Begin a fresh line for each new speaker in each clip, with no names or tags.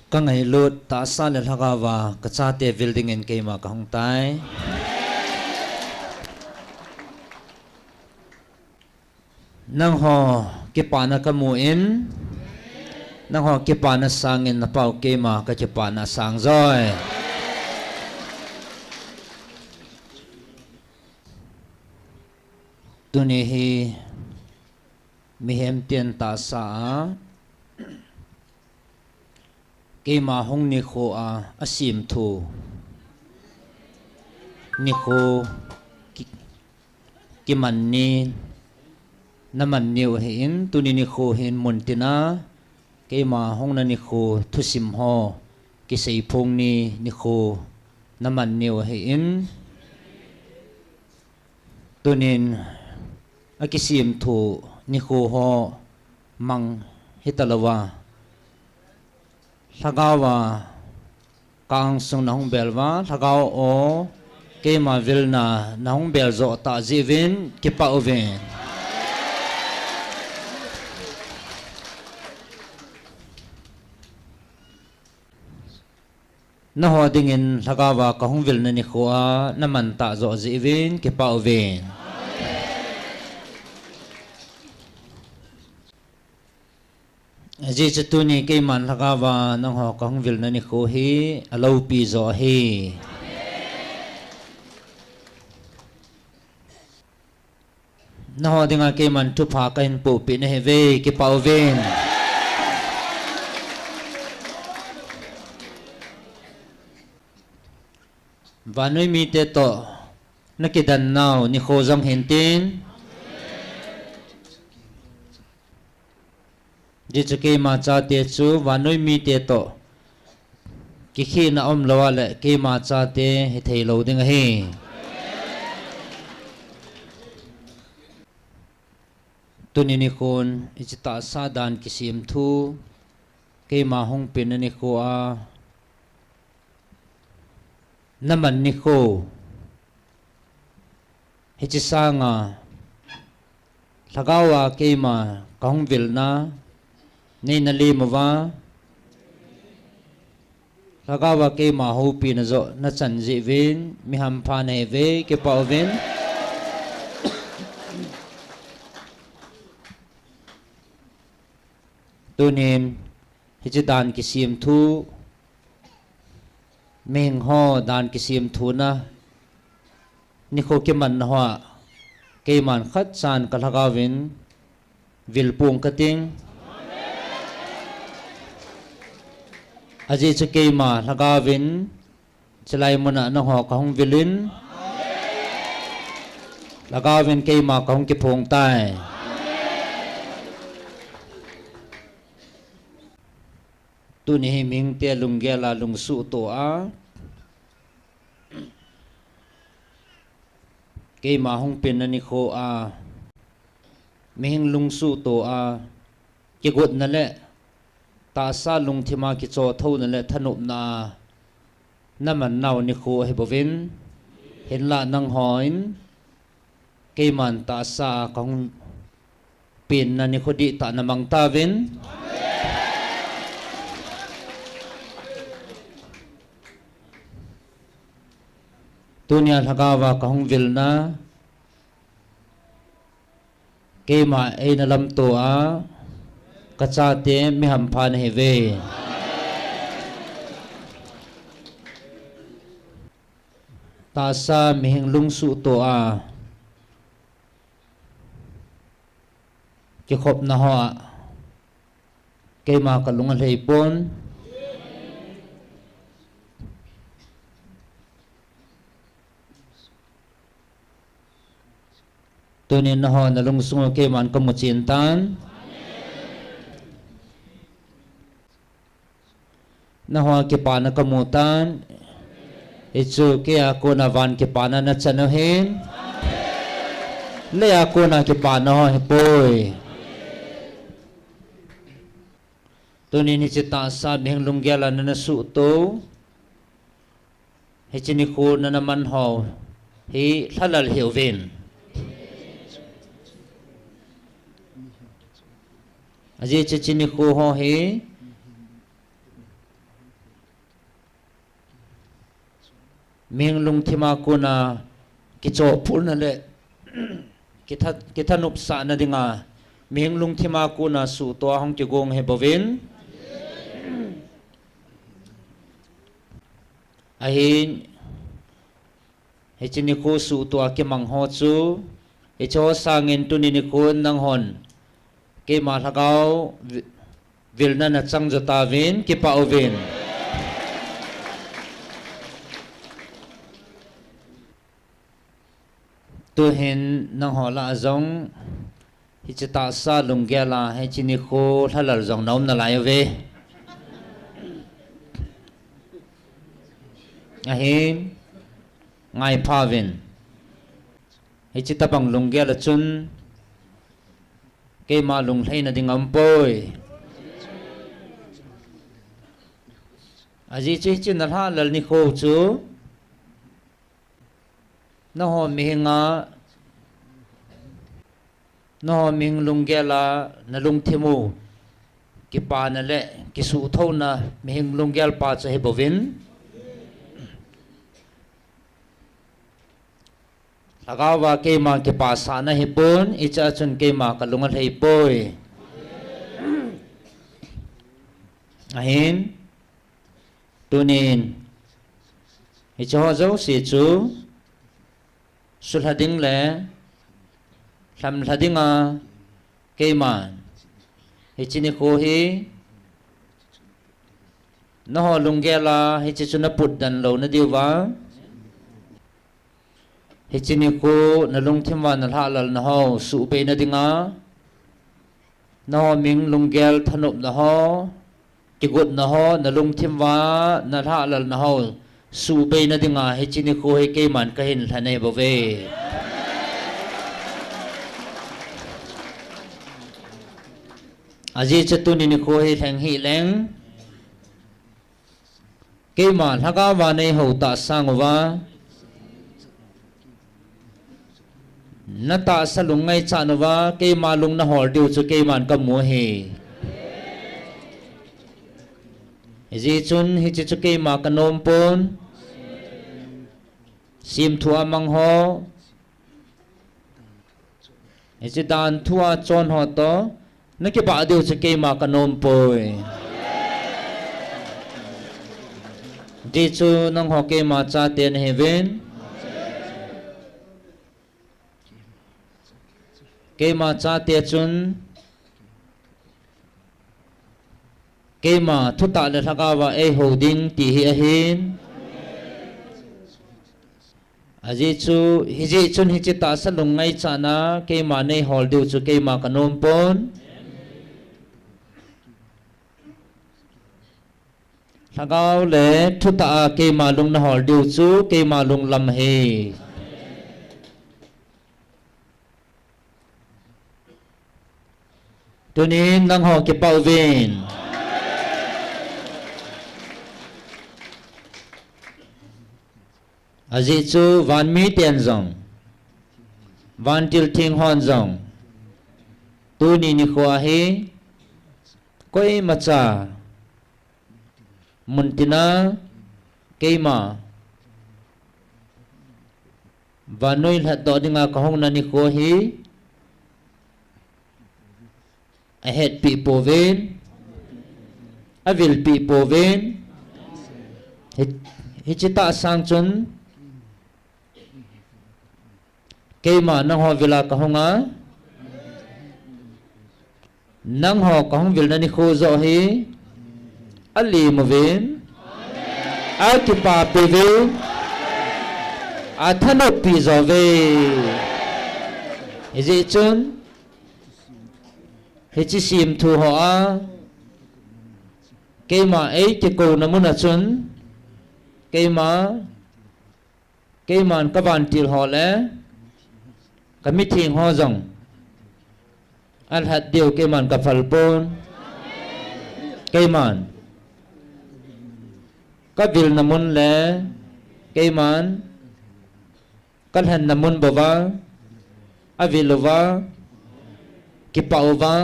ka ngai lut ta sa le thagawa ka cha te building en keima ka hong tai nang ho ke pana ka mu in nang ho ke pana sang in na pau keima ka ke pana sang zoi tuni hi mi hem tien ta sa keima hong ni kho a asim thu ni kho ki man ni naman niu hin tuni ni kho hin muntina keima hong na ni kho thusim ho ki sei phung ni kho naman niu hin tunin akisim thu ni kho ho mang hitalawa thagawa kang sung na hong belwa thagaw o keima vilna na hong bel zo ta jivin ki pa oven na ho dingin thagawa ka hong vilna ni khoa naman ta zo jivin ki pa oven ji chatuni ke man thagawa nang ho ka hong vilna ni kho hi alo pi zo hi na ho dinga ke man tu pha ka in pu pi ne he ve ki pa oven vanoi mi te to nakidan naw ni kho jam hin tin ji chake ma cha te chu vanoi mi te to ki khi na om lawa le ke ma cha te he thei lo ding he tuni ni khon ichita sa dan kisim thu ke ma hong pin ni kho a naman ni kho he chi sanga thagawa ke ma kahong vilna nei na li mawa thagawa ke ma ho pi na zo na chan ji vin mi ham pha nei ve ke pa vin tunin hi chi dan ki sim thu meng ho dan ki sim thu na ni kho ke man ho ke man khat chan ka thagawin vil pung ka ting aji chake ma thagawin chalai mona na ho ka hong vilin lagawin ke ma ka hong ki phong tai tu ni ming te lungge la lung su to a ke ma hong pin ani kho a ming lung su to a ki gut na le ta sa lung thima ki cho tho na le thanup na naman naw ni kho he bovin hin la nang hoin ke man ta sa kong pin na ni khodi ta na mang ta vin tunia thagawa ka hong vilna ke ma e na lam to a ka cha te mi ham phan he ve ta sa mi hing lung su to a ki khop na ho ke ma ka lung lei pon tunin na ho na lung sungo ke man ka mu chin tan na ho ke pa na ka mu tan ichu ke a ko na van ke pa na chano hin le a ko na ke pa na ho he poi tunin ni chita sa beng lung gela na su to he chini ko na naman ho hi thalal hiu vin aje chini ko ho he ming lung thima kuna ki cho phul na le ki thanup sa na dinga ming lung thima kuna su to hong ki gong he bovin ahin he chini ko su to ki mang ho chu he cho sangin tu ni ko nang hon ke ma thakau vilna na chang jata vin ki pa ovin tu hin nang ho la zong hi chita sa lung ge la he chini ko thalal zong nom na lai ve ahin ngai pa vin hi chita bang lung ge la chun ke ma lung hlei na ding am poi aji chi chi na ha lal ni ko chu na ho mi nga na ho ming lung ge la na lung thimu ki pa na le ki su tho na mi hing lung gel pa cha he bovin lagawa ke ma ki pa sa na he pon icha chun ke ma ka lungal hei poi ahin tunin icha ho zo si chu sulhading le lam hladinga keiman hi chini ko hi no ho lungela hi chi chuna put dan lo na diwa hi chini ko na lung thimwa na halal na ho su pe na dinga no ming lungel thanup na ho ki gut na ho na lung thimwa na halal na ho su pe na dinga hi chini ko hi keiman ka hin thanai bo ve aji chatuni ni ko hi thang hi leng keiman haka wa nei ho ta sangwa na ta salung ngai chanwa keima lung na hol diu chu keiman ka mu he aji chun hi chu keima ka nom pon sim thua mang ho aji dan thua chon ho to na ki ba diu che ke ma ka nom poi di chu nang ho ke ma cha ten heaven ke ma cha te chun ke ma thu ta le thaka wa e holding ti hi a hin aji chu hi ji chun hi chi ta sa lung ngai cha na ke ma nei hol diu chu ke ma ka nom pon thagao le thu ta ke ma lung na hol diu chu ke ma lung lam he tunin nang ho ke pau vin aji chu van mi ten zong van til thing hon zong tu ni ni khwa he koi ma cha muntina keima vanoi la do dinga ka hong na ni ko hi I had people ven I will people ven hi chita sang chun keima nang ho vila ka honga nang ho ka hong vil na ni kho zo hi ali mo ven a ki pa pe ve a thano pi zo ve is it chun he chi sim thu ho a ke ma e ki ko na mun a chun ke man ka ban til ho le ka mi thing ho zong al hat deu ke man ka phal pon ke man ka vil namun le keiman kan han namun bawa avilova kipaova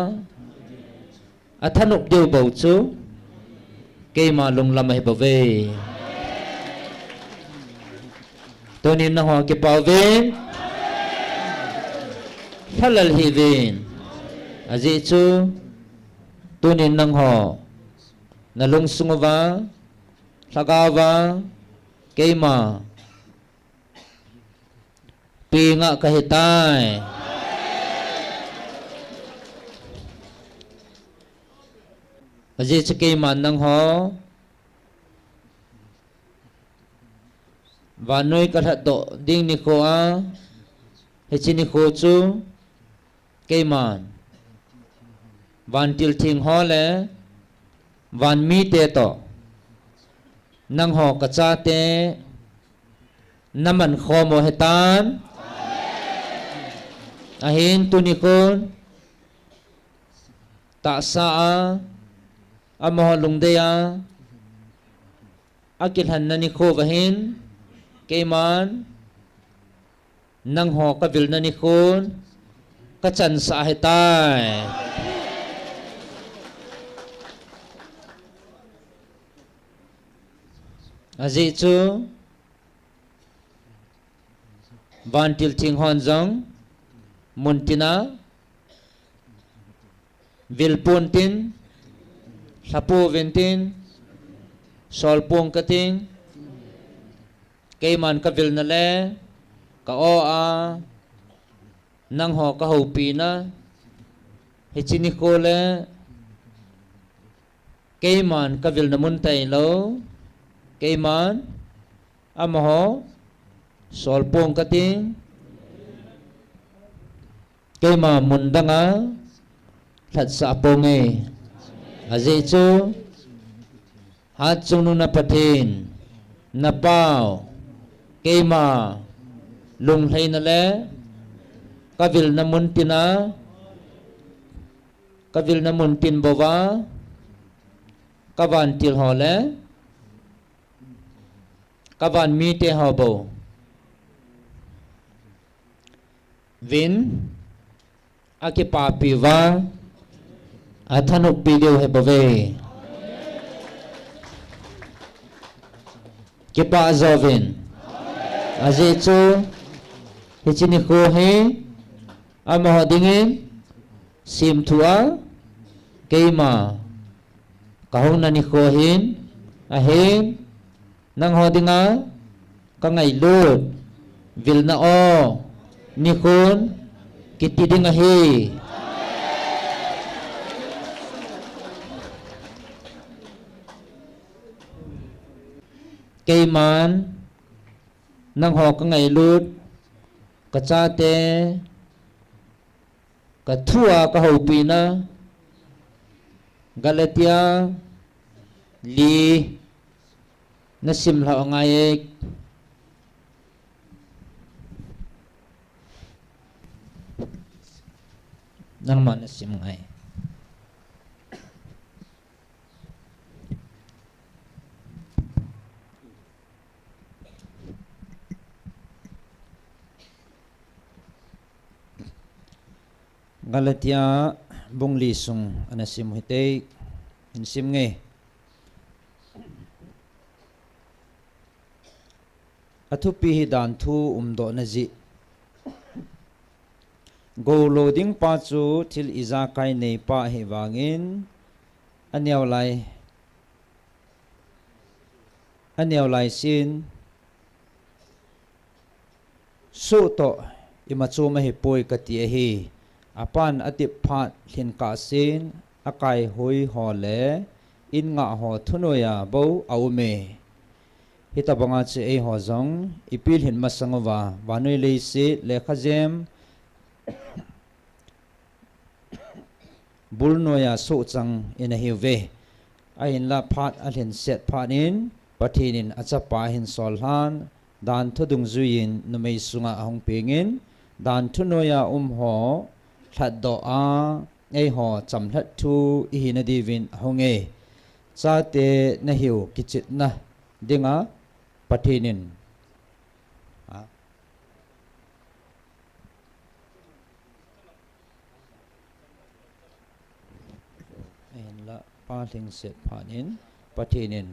athanuk deu bau chu keima lung lam he bave tunin na ho ki pawin halal hivin aji chu tunin nang ho nalung sunguwa lagawa keima pinga kahitai aji chu keima nang ho vanoi kathat do ding ni ko a hechini ko chu keiman van til thing ho le van mi te to nang ho ka cha te naman kho mo hetan ahin tu ni kon ta sa a mo lung de ya akil han na ni kho vahin keiman nang ho ka vil na ni kon ka chan sa hetai aji chu van til thing hon jong muntina vil pon tin sapu ventin sol pong kating keiman ka vil na le ka o a nang ho ka ho pi na hichini ko le keiman ka vil na mun tai lo keiman amaho sol pong kating keima mundanga that sa ponge aje chu hat chung na pathin na pau keima lung hai na le kavil na muntina kavil na muntin bowa kavan til ho le kavan mi te ho bo vin ake pa piwa athanuk video he bove ke pa zovin aje chu hichini ko he amaho dingin sim thua keima kahung na ni ko hin ahin nang hodinga ka ngai lut vil na o ni kun kiti dinga hi keiman nang ho ka ngai lut ka cha te ka thua ka ho pi na galatia li na sim la ngai ek nang man na sim ngai Galatia bungli sung anasim hite insim nge athupi hi dan thu umdo na ji go loading pa chu thil iza kai nei pa he wangin aniaw lai sin su to imachu ma hi poi ka ti hi apan atip phat hin ka sin akai hoi ho le in nga ho thunoya bo aume hita banga che ei ho jong ipil hin masangwa wanoi le se le khajem bulnoya so chang in a hive a in la phat a hin set phanin pathinin achapa hin solhan dan thudung zuin numei sunga ahong pengin dan thunoya ho that do a ei ho chamthat thu hi na divin honge cha te na hiu kichit na dinga pathinin en la pathing set phanin pathinin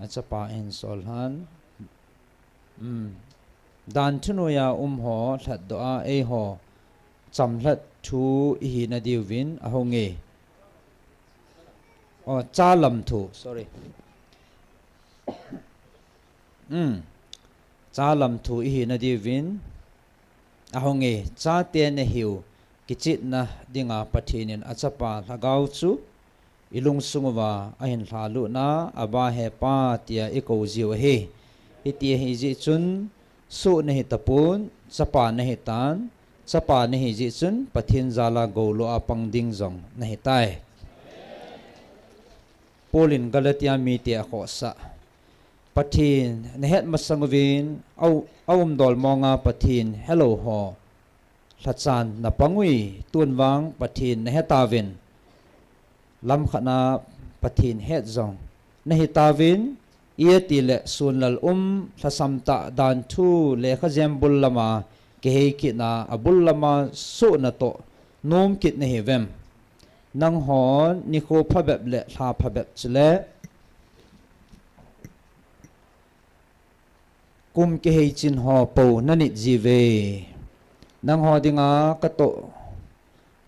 achapa en solhan dan thunuya ho thlat do a e ho chamhlat thu hi na diwin a honge o cha lam thu sorry cha lam thu hi na diwin a honge cha te ne hiu kichit na dinga pathinin achapa lagau chu ilung sungwa ahin thalu na aba he pa tia iko jiu he itia hi ji chun su ne hi tapun chapa ne hi tan chapa ne hi ji chun pathin zala golo apang ding jong na hi tai polin galatia mi tia khosa pathin ne het masangwin awum dol monga pathin hello ho thachan na pangui tunwang pathin ne hetawin lam khana pathin het zong na hi tawin ia tile sunlal thasamta dan thu le kha jembul lama ke he ki na abul lama su na to nom kit ne hevem nang hon ni ko phabep le tha phabep chile kum ke he chin ho po nanit jive nang ho dinga ka to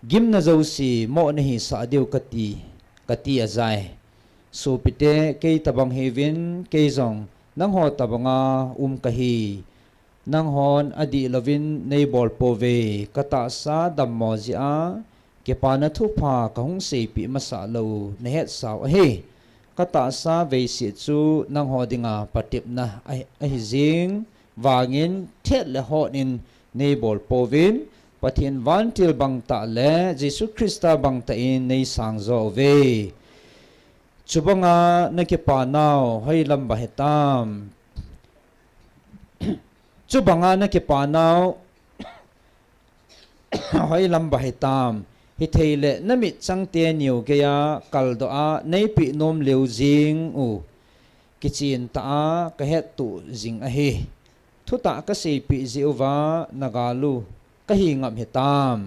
gim na zo si mo ne hi sa deu kati azai so pite ke tabang hevin ke zong nang ho tabanga kahi nang hon adi lovin neibol pove kata sa dammo zia ke pana thu pha ka hung se pi masa lo ne het saw he kata sa ve si chu nang ho dinga patip na ai jing wangin thet le ho in neibol povin pathin van til bang ta le jesu christa bang ta in nei sang zo ve chubanga na ke pa naw hoi lam ba hetam chubanga na ke pa naw hoi lam ba hetam hi theile namit changte niu ke ya kal do a nei pi nom leu jing u kichin ta a ka het tu jing a he thuta ka se pi jiwa nagalu ka hi ngam hetam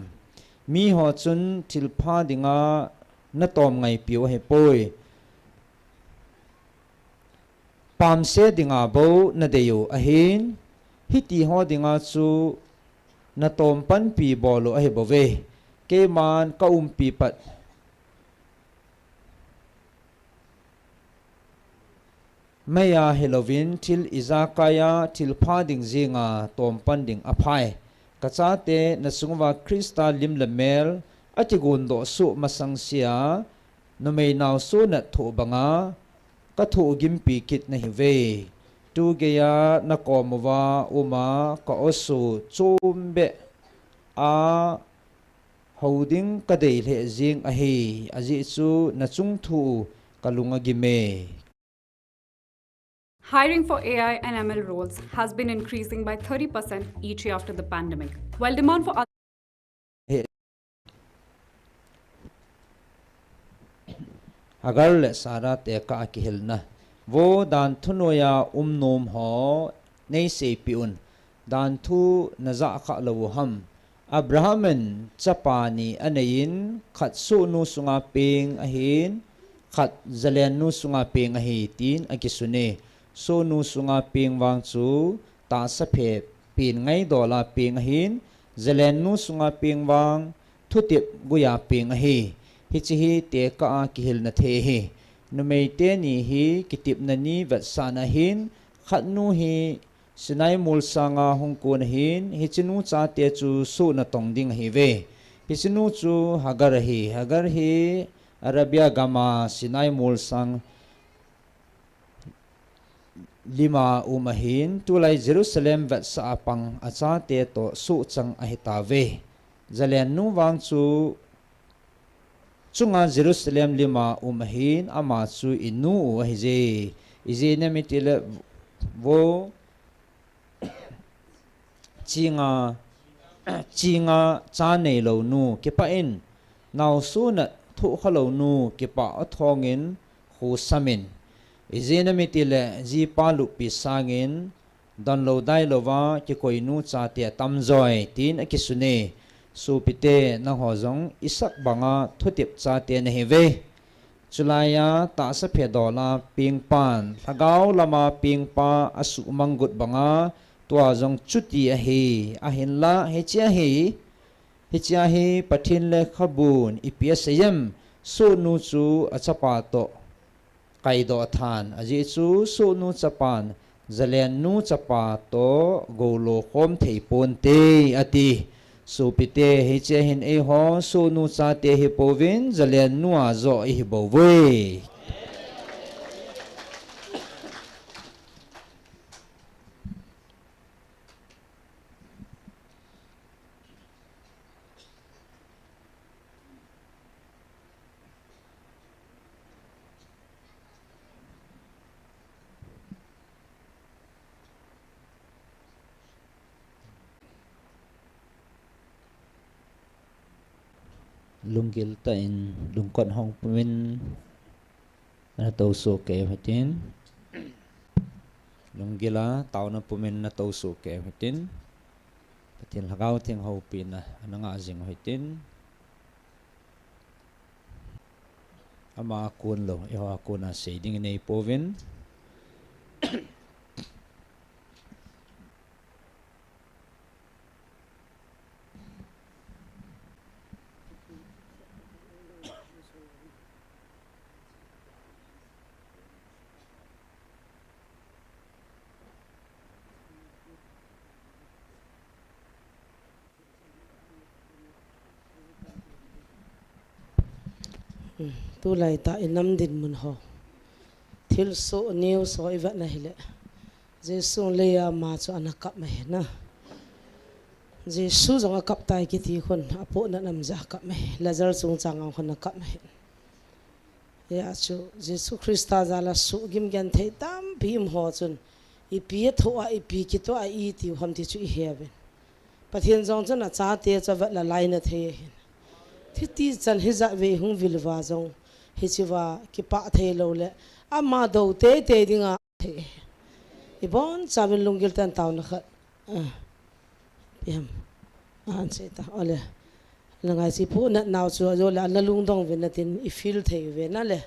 mi ho chun thilpha dinga na tom ngai piu he poi pam se dinga bo na deyu ahin hiti ho dinga chu na tom pan pi bolo a he bove ke man ka pi pat maya helovin til izakaya til phading zinga tom panding aphai kachate na sungwa krista lim lamel atigun do su masangsia no mei naw su na tho banga ka tho gimpi kit na hive tu geya na komwa uma ka osu chumbe a holding ka dei le jing a he aji chu na chung thu kalunga gime.
Hiring for AI and ML roles has been increasing by 30% each year after the pandemic, while demand for
agar le sara te ka akihilna wo dan thunoya nom ho nei se piun dan thu naza kha lo ham abrahamen chapani anayin khat su nu sunga ping ahin khat zalen nu sunga ping ahi tin akisune so nu sunga ping wang chu ta sa phe pin ngai dola ping ahin zalen nu sunga ping wang thutip guya ping ahi hichi te ka kihil na the hi numei te ni hi kitip na ni vat sana hin khat nu hi sinai mul sanga hongkun hin hichinu cha te chu su na tong ding hi ve hichinu chu hagar hi arabia gama sinai mul sang lima umahin tulai jerusalem vat sa apang acha te to su chang ahita ve zalen nu wang chu chunga jerusalem lima umahin ama chu inu ahije ije na mitile wo chinga cha nei lo nu ke pa in naw su na thu khalo nu ke pa athongin hu samin ije na mitile ji pa lu pi sangin dan lo dai lo wa ke koi nu cha te tam zoi tin akisune supite na hozong isak banga thutip cha te na heve chulaya ta sa phedola pingpan thagau lama pingpa asu mangut banga tua zong chuti a hin la he chia hi pathin le khabun ipiasayam su nu chu achapa to kaido than aji chu su nu chapan zalen nu chapa to golo khom thei pon te ati supite hi che hin e ho su nu cha te hi povin zalen nu a zo hi bo we lungil ta in lungkon hong pumin na to so ke hatin lungila taw na pumin na to so ke hatin patin hagaw ting ho pin na ananga jing hatin ama kun lo e ha kun na shading nei povin
tu lai ta inam din mun ho thil so new so ivat na hile jesu leya ma chu anakap ma he na jesu jong akap tai ki ti khon apo na nam ja kap me lazar chung chang khon akap me ya chu jesu christa jala su gim gan thei tam bim ho chun i pi tho a i pi ki to a i ti hom ti chu i heaven pathian jong chun a cha te chavat la lai na the thi ti chan hi za ve hung vilwa jong hi chiwa ki pa the lo le ama do te te dinga the ibon chabil lungil tan taw na khat yam an se ta ole langai si pu na naw chu zo la na lung dong ve na tin I feel the ve na le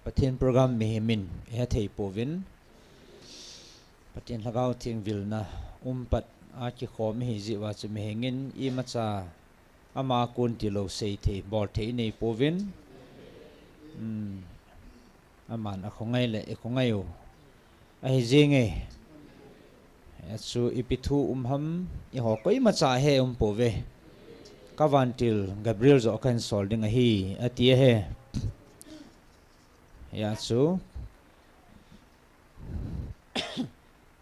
pathin program mi min he thei povin pathin hagaw thing vilna pat a ki khom hi ji wa chu mi hengin I macha ama kun ti lo sei the bol the nei povin aman a khongai le e khongai o a hi jenge chu ipithu ham I ho koi macha he pove kavantil gabriel zo kan solding a hi atie he ya chu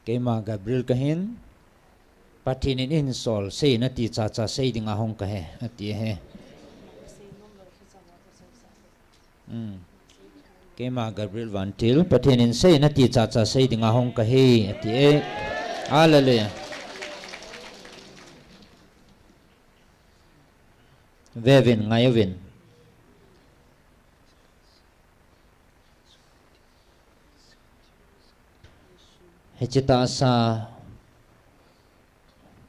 kema gabriel kahin pathin in sol sei na ti cha cha sei dinga hong ka he atie he kema gabriel vantil pathin in sei na ti cha cha sei dinga hong ka he atie hallelujah vevin ngayovin hechita sa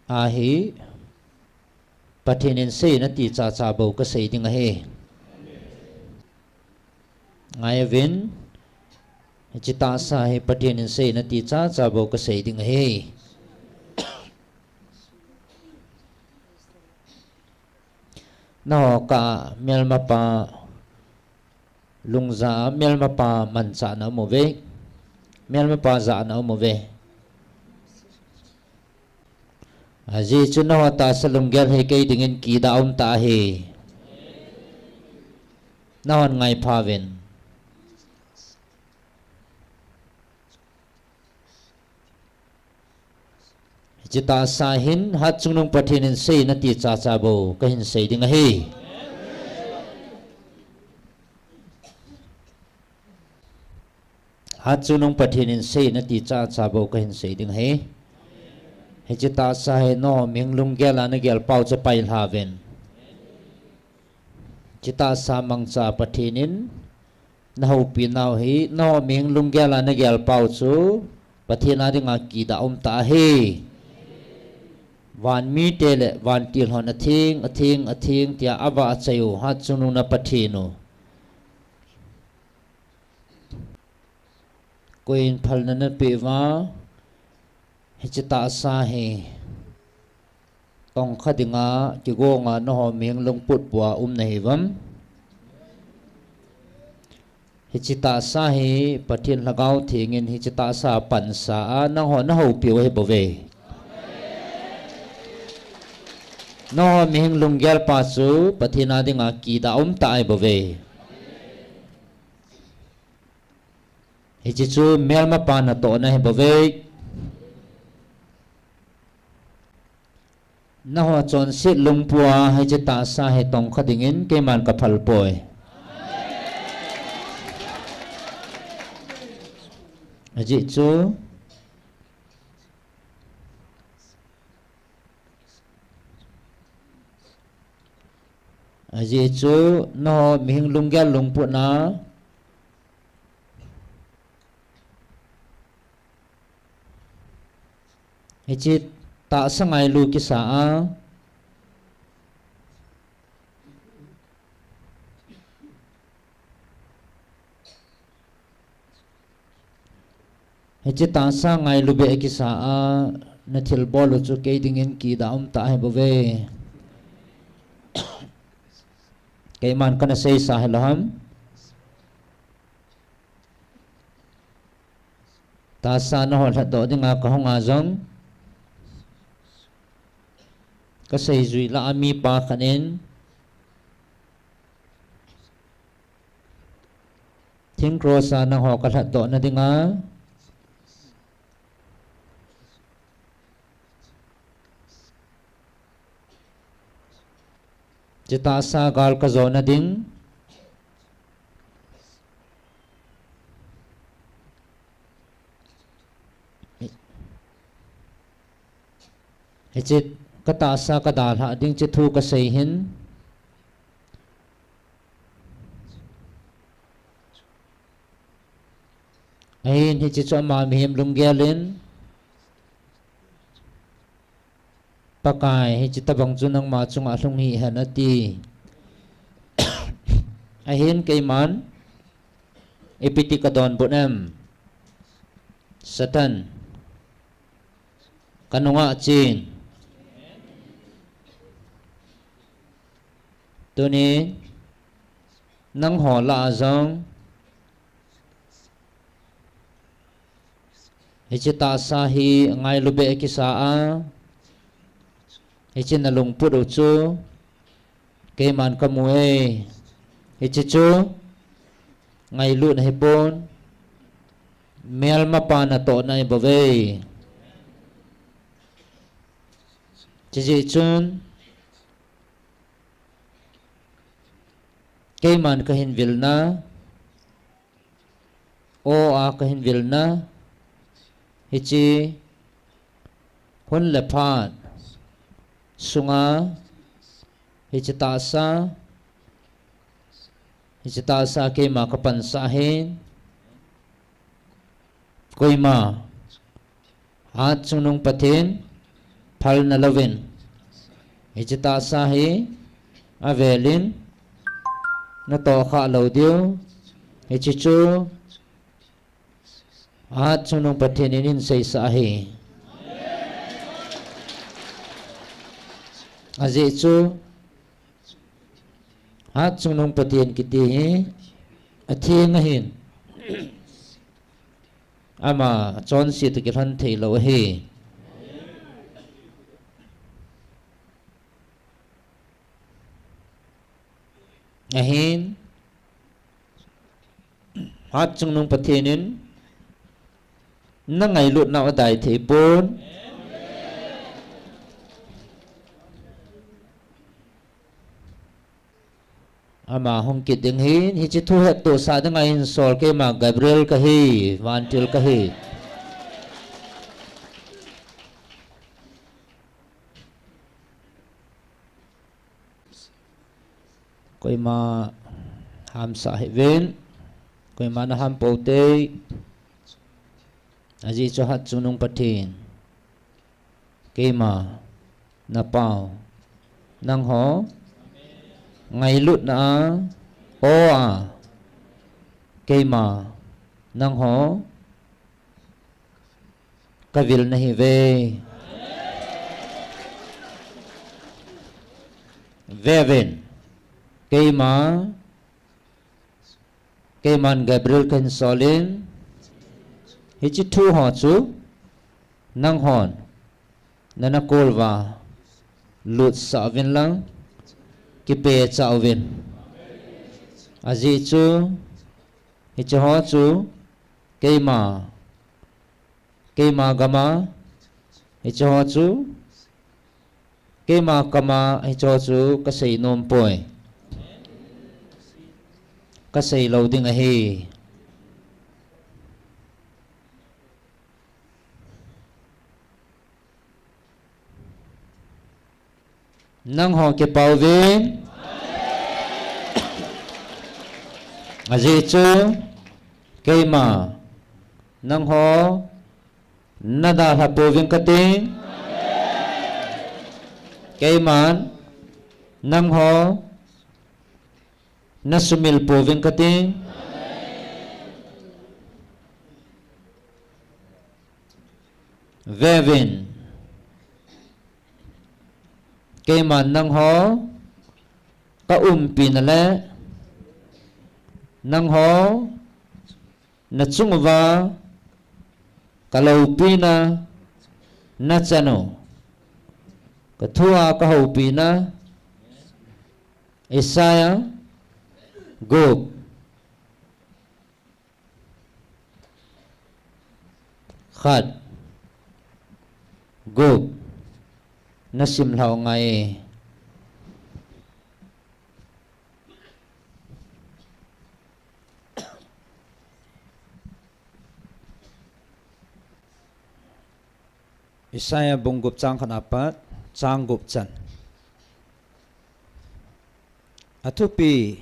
ahi pathin in sei na ti cha cha bo ka sei dinga he ngayovin hechita sa he pathin in sei na ti cha cha bo ka sei dinga he no ka melma pa lungza melma pa mancha na mo ve melma pa za na mo ve aji chuno ta salung gel he ke dingin ki da ta he nawan ngai phaven chita sahin hat chungnung pathin in sei na ti cha cha bo ka hin sei ding he hat chunung pathin in sei na ti cha cha bo ka hin sei ding he he chita sa he no minglung gel an gel pau cha pai haven chita sa mang cha pathin in na ho pi naw hi no minglung gel an gel pau chu pathin a dinga ki da ta he van mi tele van til hon athing tia ava chayu hat chunu na pathinu Queen phal na piwa hichita sa he tong khadinga ki go nga no ho meng long put bua na hivam hichita sa he pathin lagaw thingin hichita sa pansa na ho piwa he bove no ho meng long gyal pa su pathina dinga ki da ta ai bove hichichu melma pa na to na he bove na ho chon sit lungpua hay che ta sa he tong khadingin ke man ka phal poi aji chu no mihing lungyal lungpu na hichit ta sangai lu ki sa a hichit ta sangai lu be ki sa a na thil bol chu ke dingin ki da ta he bove ke man kana sei sa helam ta sa na hol do dinga ka honga jong ka sei zui la ami pa khanin thing crossa na ho ka that do na dinga jita sa gal ka zo na ding hechit kata sa kadal ha ding che thu ka sei hin ain hi che cho ma mi hem lung gelin pakai hi che tabang chunang ma chunga hlung hi hanati ahin keiman epiti kadon bonam satan kanunga chin tuni nang ho la zong hichita sa hi ngai lu be ki sa a hichin na lung pu chu ke man ka mue hichichu ngai lu na hipon mel ma pa na to na bove chi chun ke man ka hin vilna o a ka hin vilna hichi hun le phat sunga hichita sa ke ma ka pan sa hin koima hat sunung pathin phal na lovin hichita sa hi avelin na to kha lo dio hichichu hat sunung pathin in sei sa hi aje chu hat sunung pathin kiti athing hin ama chon si to ki ran thei lo he ahin hat sunung pathinin na ngai lut na dai thei pon ama hong kit ding hin hi chi thu het to sa dang in sol ke ma Gabriel ka hi vantil ka hi koi ma ham sa he ven koi ma na ham pote aji cho hat chunung pathin ke ma na pau nang ho ngày lụt na o a cây mà năng hó kavil na hi ve vevin keiman Gabriel kan solin hi chi thu ho chu nang hon nana kolwa lut sa vin lang ki pe cha vin aji chu hi chi ho chu keima gama hi chi ho chu keima kama hi chi ho chu ka sei nom poi ka sei lo ding a hi nang ho ke pau vin aji chu keima nang ho nada ha po vin kating keiman nang ho nasumil po vin kating vevin keiman nang ho ka pinale nang ho na chungwa kalau pina na chano ka thua ka ho pina Isaiah gop khat gop na sim lau ngai Isaiah bungup chang khanapat chang gup chan athupi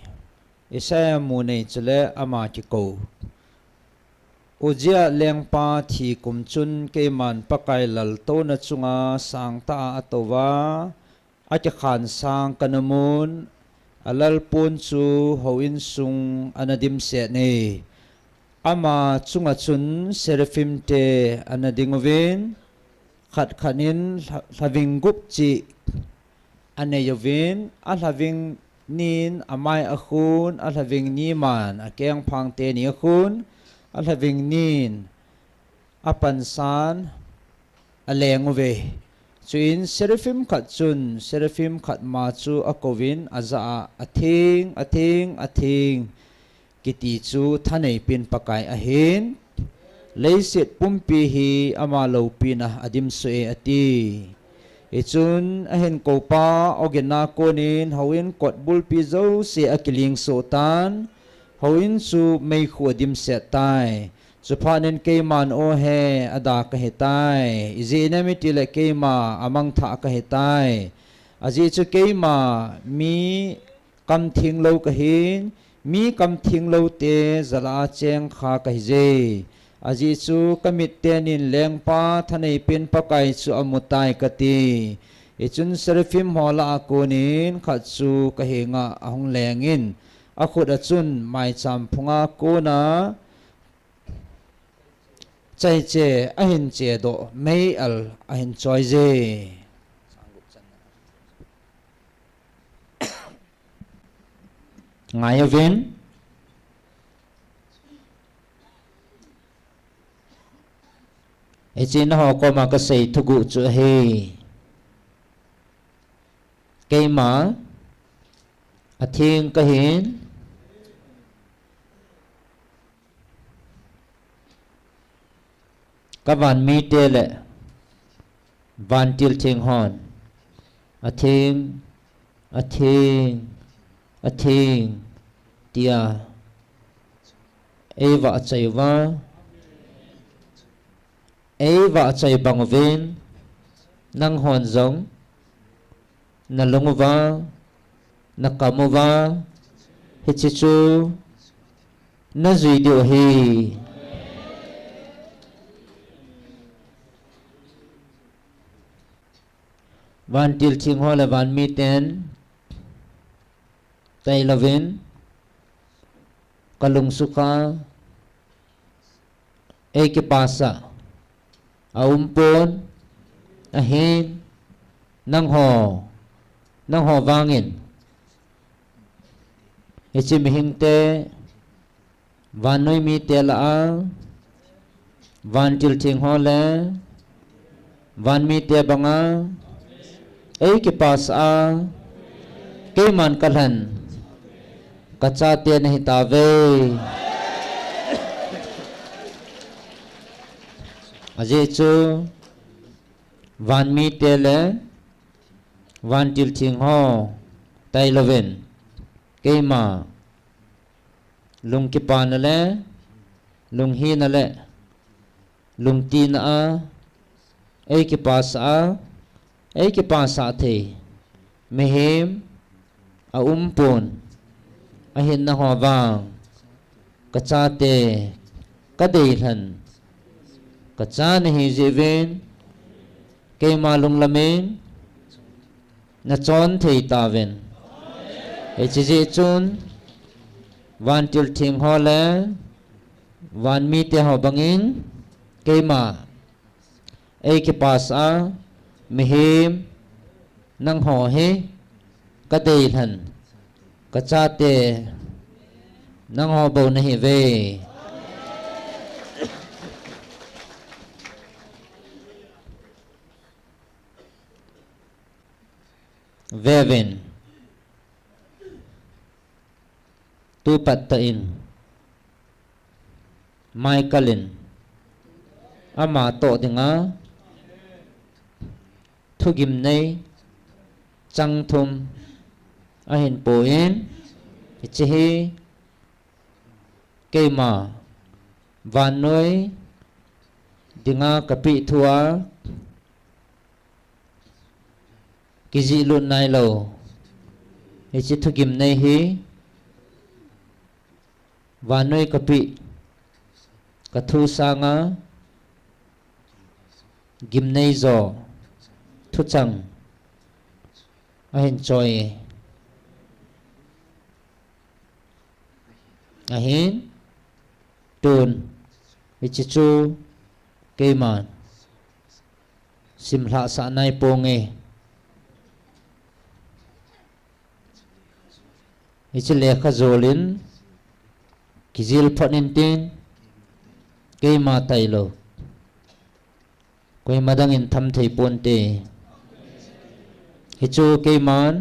Isaiah munei chale ama ki ko ujia lengpa thi kumchun keiman pakai lal to na chunga sangta atowa ati khan sang kanamun alal pun chu hoin sung anadim se ne ama chunga chun seraphim te anadingovin khat khanin having gup chi aneyovin a having nin amai akhun a having ni man a keng phang te ni akhun a having nin apan san alengove chuin seraphim khat chun seraphim khat ma chu akovin aza athing kiti chu thanei pin pakai ahin leisit pumpi hi ama lo pina adim sue ati ichun ahin ko pa ogena konin hawin kot bulpi zo se akiling sotan hawin su mei khuadim se tai suphanen keiman o he ada ka hetai izina mitile keima amang tha ka hetai aji chu keima mi kam thing lo ka hin mi kam thing lo te zala cheng kha ka je aji chu kamit tenin lengpa thanei pin pakai chu amutai kati ichun seraphim hola akonin khatchu kahinga ahong lengin akhut achun mai cham phunga kona chai che ahin che do mei al ahin choi je ngayovin echin ho ko ma ka sei thugu chu he keima athing ka hin ka van mi te le van til thing hon athing tia eva chai bangvin nang hon zong na longwa na kamova hichichu na zui dio hi van til thing ho la van mi ten tay lovin kalung sukha eke pasa a umpon a hin nang ho wangin ichi mihing te van noi mi te la a van til thing ho le van mi te banga ei ki pas a ke man kalhan kacha te nahi ta ve aje chu van mi te le van til thing ho tai loven ke ma lung ki pa na le lung hi na le lung ti na a ei ki pa sa ei ki pa sa the mehem a umpon a hin na ho wang ka cha te ka dei than ka cha na hi jeven ke ma lung lamen na chon thei ta ven e chi ji chun van til thing ho le van mi te ho bangin ke ma ei ki pas a mihim nang ho he ka dei than ka cha te nang ho bo na hi ve veven tu patta in Michaelin ama to dinga thugim nei chang thum a hin poin chi hi keima van noi dinga kapi thua kizi lu nai lo chi thugim nei hi van noi kapi ka thu sanga gim nei zo thu chang a hin choi a hin tun chi chu keman simhla sa nai ponge ichi lekha zolin kizil phonin tin keima tailo koi madang in tham thei pon te hichu keiman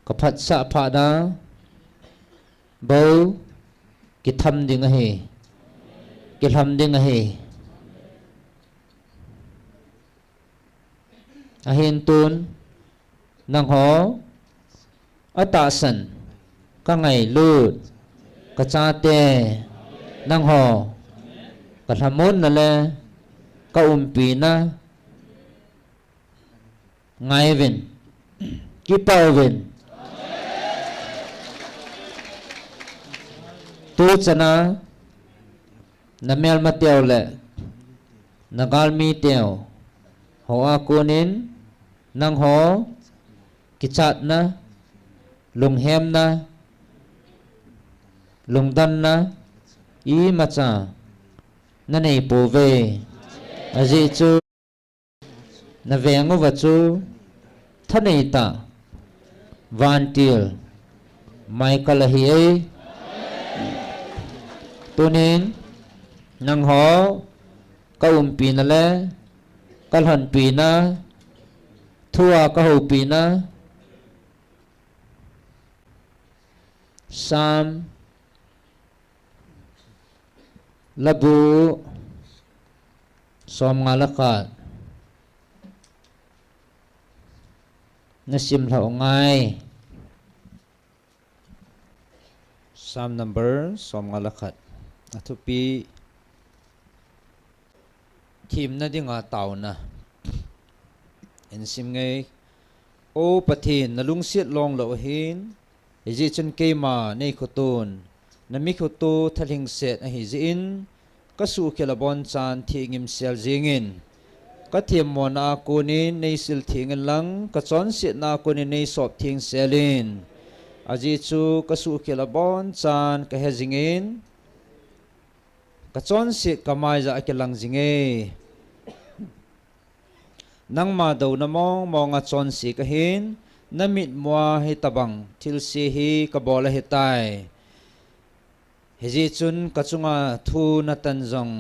ka phat sa pha da bo ki tham ding a he ki tham ding a he a hin tun nang ho ata san ka ngai lut ka cha te nang ho ka thamon na le ka umpi na ngai ven ki pau ven tu chana na mel ma teo le na gal mi teo ho a kunin nang ho ki chat na lung hem na lung dan na i ma cha na nei po ve a ji chu na vengo va chu thanei ta van til Michael hi e tunin nang ho ka pi na le kal han pi na thua ka ho pi na sam labu som ngalakat nasim thau ngai sam number som ngalakat athupi thim na dinga taw na en sim ngai o pathin na lungsiat long lo hin ji chen keima nei khotun nami khotu thaling set a hi zin ka su khelabon chan thingim sel jingin ka thiam mona kunin nei sil thingin lang ka chon sit na kunin nei sop thing selin aji chu ka su khelabon chan ka hejingin ka chon si kamai za ke lang zinge nang ma do na mo nga chon si ka hin namit mo hi tabang thil si hi ka bola hi tai hezi chun ka chunga thu na tan jong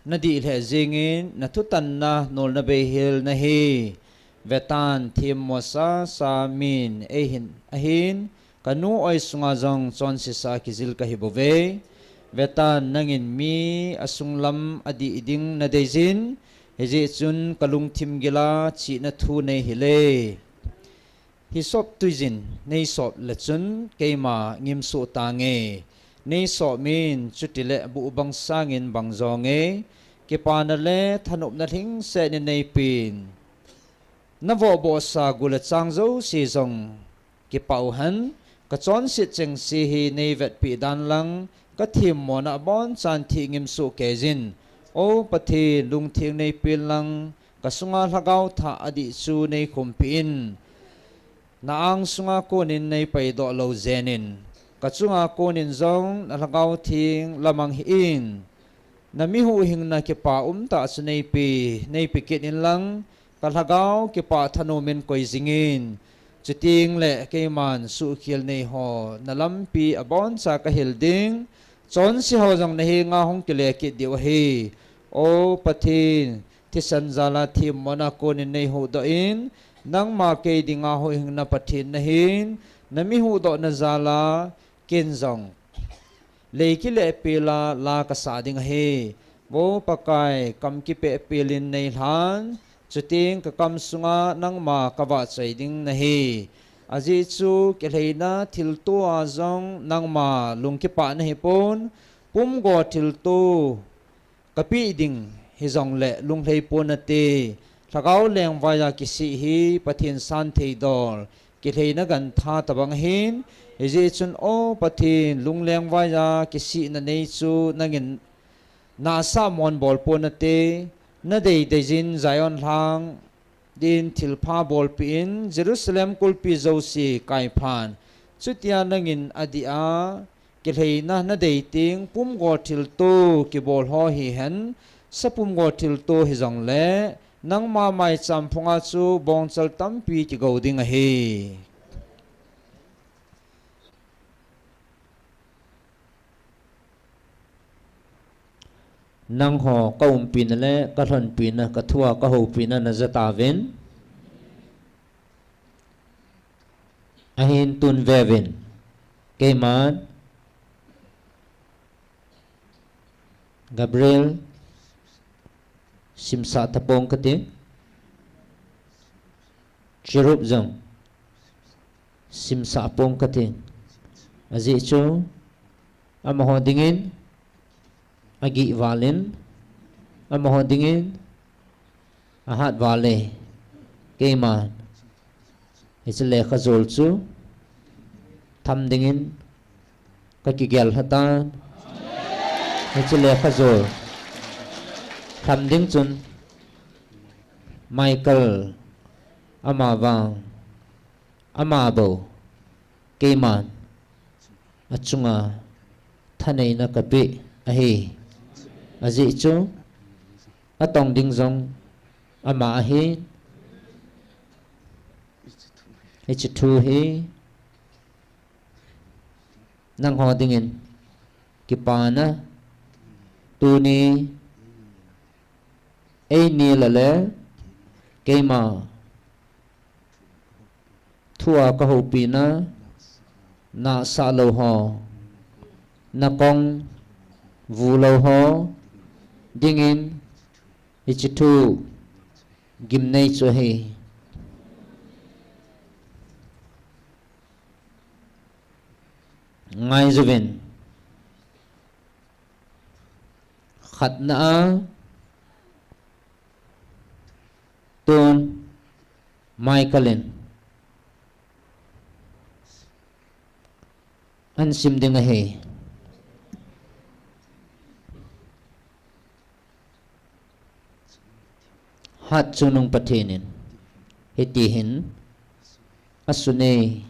na di le zingin na thu tan na nol na be hil na hi vetan thim mo sa min ahin kanu oi sunga jong chon si sa kizil ka hibove vetan nangin mi asunglam adi iding na dezin hezi chun kalung thim gila chi na thu nei hile hi sop tuizin nei sop le chun keima ngim su tange nei so min chutile bu bang sangin bang zonge ke panale thanup na thing se ni nei pin na vo bo sa gula changzo si zong ke pau han ka chon sit cheng si hi nei vet pi dan lang ka thim mo na bon chan thi ngim su ke jin o pathi lung thing nei pin lang ka sunga lagau tha adi chu nei khum pin na ang sunga ko nin nei pai do lo zenin ka chunga ko nin zong na lagau thing lamang hi in na mi hu hing na ke pa ta chu nei pi ket in lang ka lagau ke pa thanu men koi zingin chuting le ke man su khil nei ho na lampi abon sa ka hilding chon si ho jong na hi nga hong ke le ke diwa hi o pathin ti san zala thi mona ko ni nei hu do in nang ma ke dinga ho hing na pathin na hin na mi hu do na zala ken zong le ki le pela la ka sa ding he bo pakai kam ki pe pelin nei han chuting ka kam sunga nang ma ka wa chai ding na hi aji chu ke leina thil tu a zong nang ma lung ki pa na hi pon pum go thil tu kapi ding hi zong le lung lei pon na te thagau leng vaya ki si hi pathin san thei dor ki leina gan tha tabang hin eje chun o pathin lung leng vaya ki si na nei chu nangin na sa mon bol pon na te na dei jin zion hlang din thilpha bol pin Jerusalem kulpi zosi kai phan chutia nangin adia ke leina na dei ting pum go thil tu ki bol ho hi hen sapum go thil tu hi jong le nang ma mai champhunga chu bong chal tampi ki go ding a hi nang ho ka pin le ka thon pin ka thua ka ho pin na zata ven ahin tun veven ke man Gabriel simsa tapong kati Cherub zong simsa pong kati azi chu amaho dingin agi valin amaho dingin ahat vale keman isle khazol chu tham dingin kakigel hatan isle khazol tham ding chun Michael amawang amabo keman achunga thanei na kapi ahi azi chu atong ding zong ama ahi ichitu hi nang ho dingin kipana tuni ei ni lale keima thua ka ho pina na sa lo ho na kong vu lo ho dingin ichitu gimnei chu hi ngai zuvin khat na ton Michaelin an sim ding a he hat chunung pathinin hitihin asune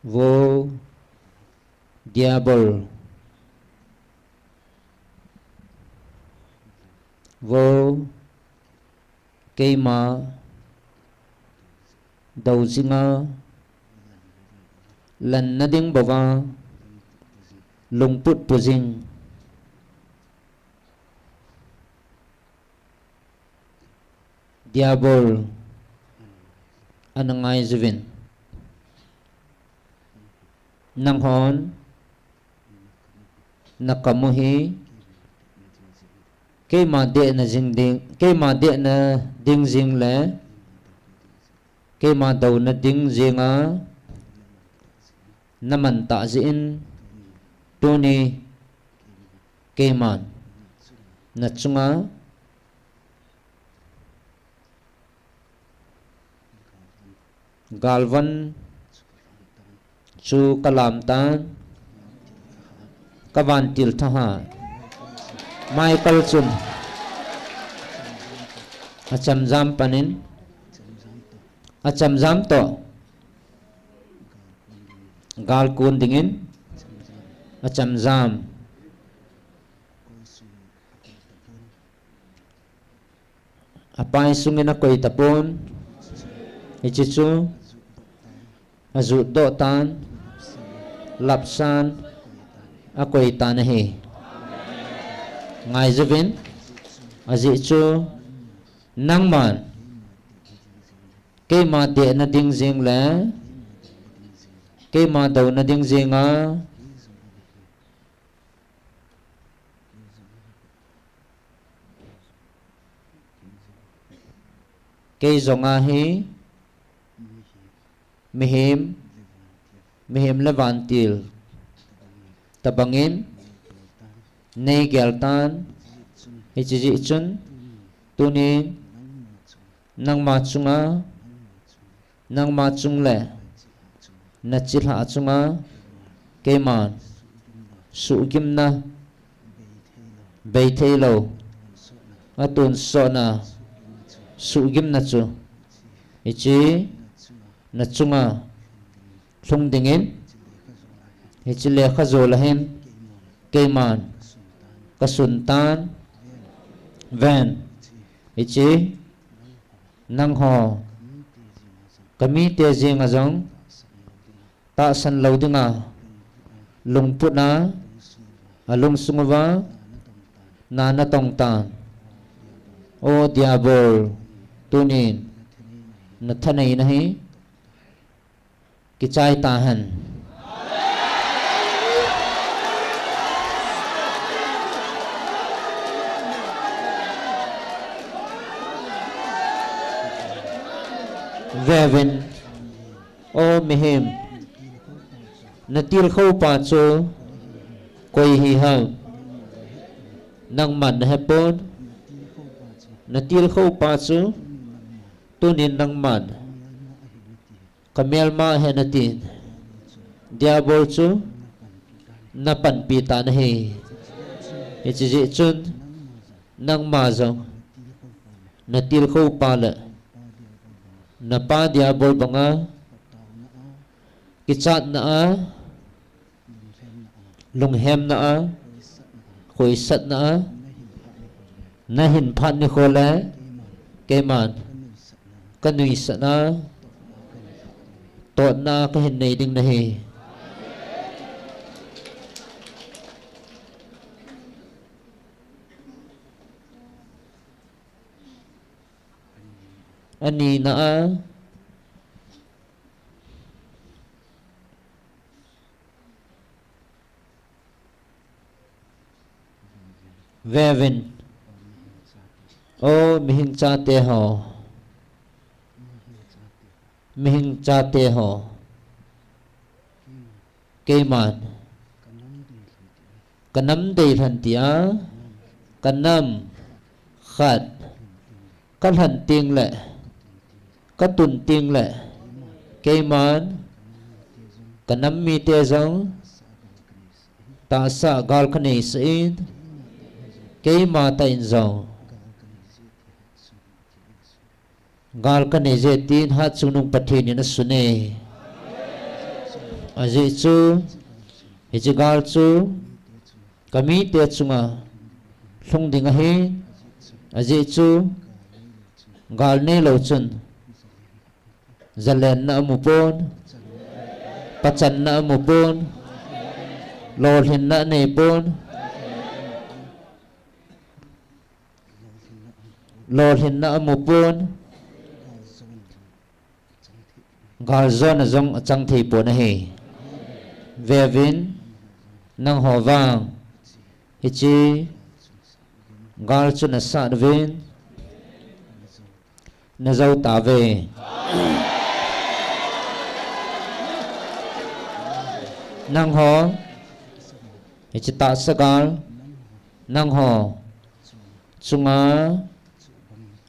Vô diabol. Vô cây mà đầu zinga lần na ding bawa lungput puzing diabol anangai zuvin nang hon nakamuhi cái mà địa na ding ding cái mà địa na ding ding le cái mà đầu na ding ding á naman ta zin tuni cái mà na chunga galvan chu kalam tan kavan til thaha Michael chun acham jam panin acham jam to gal kun dingin acham jam apai sungina koi tapon ichichu azu do tan lapsan akoi tan hi ngai zuvin azi chu nang man cái mà địa na ding ding le cái mà đầu na ding ding á cái dòng á hi mihim mihim levantil tabangin nei geltan hichi chun tunin nang ma chunga nang ma chung le na chilha chunga keman su kim na bei thelo atun so na su kim na chu hichi na chunga thung dingin hichi le khazol hem keman kasuntan van ichi nang ho kami te jing azong ta san lo dinga lungput na alung sungwa na na tong tan o diabol tunin na thanai nahi kichai tahan Vevin o mihim natil khâu pa chu koi hi ha nang man hepon natil khâu pa chu tunin nang man kamel ma henatin diabol chu napan pita nahi ichi chun nang ma zong natil khâu pa la napa diabol banga kichat na a lunghem na a khoi sat na a na hin phat ni khole keman kanui sat na to na ka hin nei ding na hi ani na a Vevin o mihing cha te ho mihing cha te ho keman kanam dei than tia kanam khat kan han ting le ka tun ting le keman kanam mi te zong ta sa gal khane sin cái mà tại dòng gal kan je tin hat sunung pathin na sune aji chu hijigal chu kami te chunga hlung dinga hi aji chu gal ne lo chun zalen na amupon pachan na amupon lol hin na ne pon lol hin na amupon gal zon azong achang thi pon hi vevin nang ho wang hichi gal chu na sa vin na zau ta ve nang ho hichi ta sa gal nang ho chunga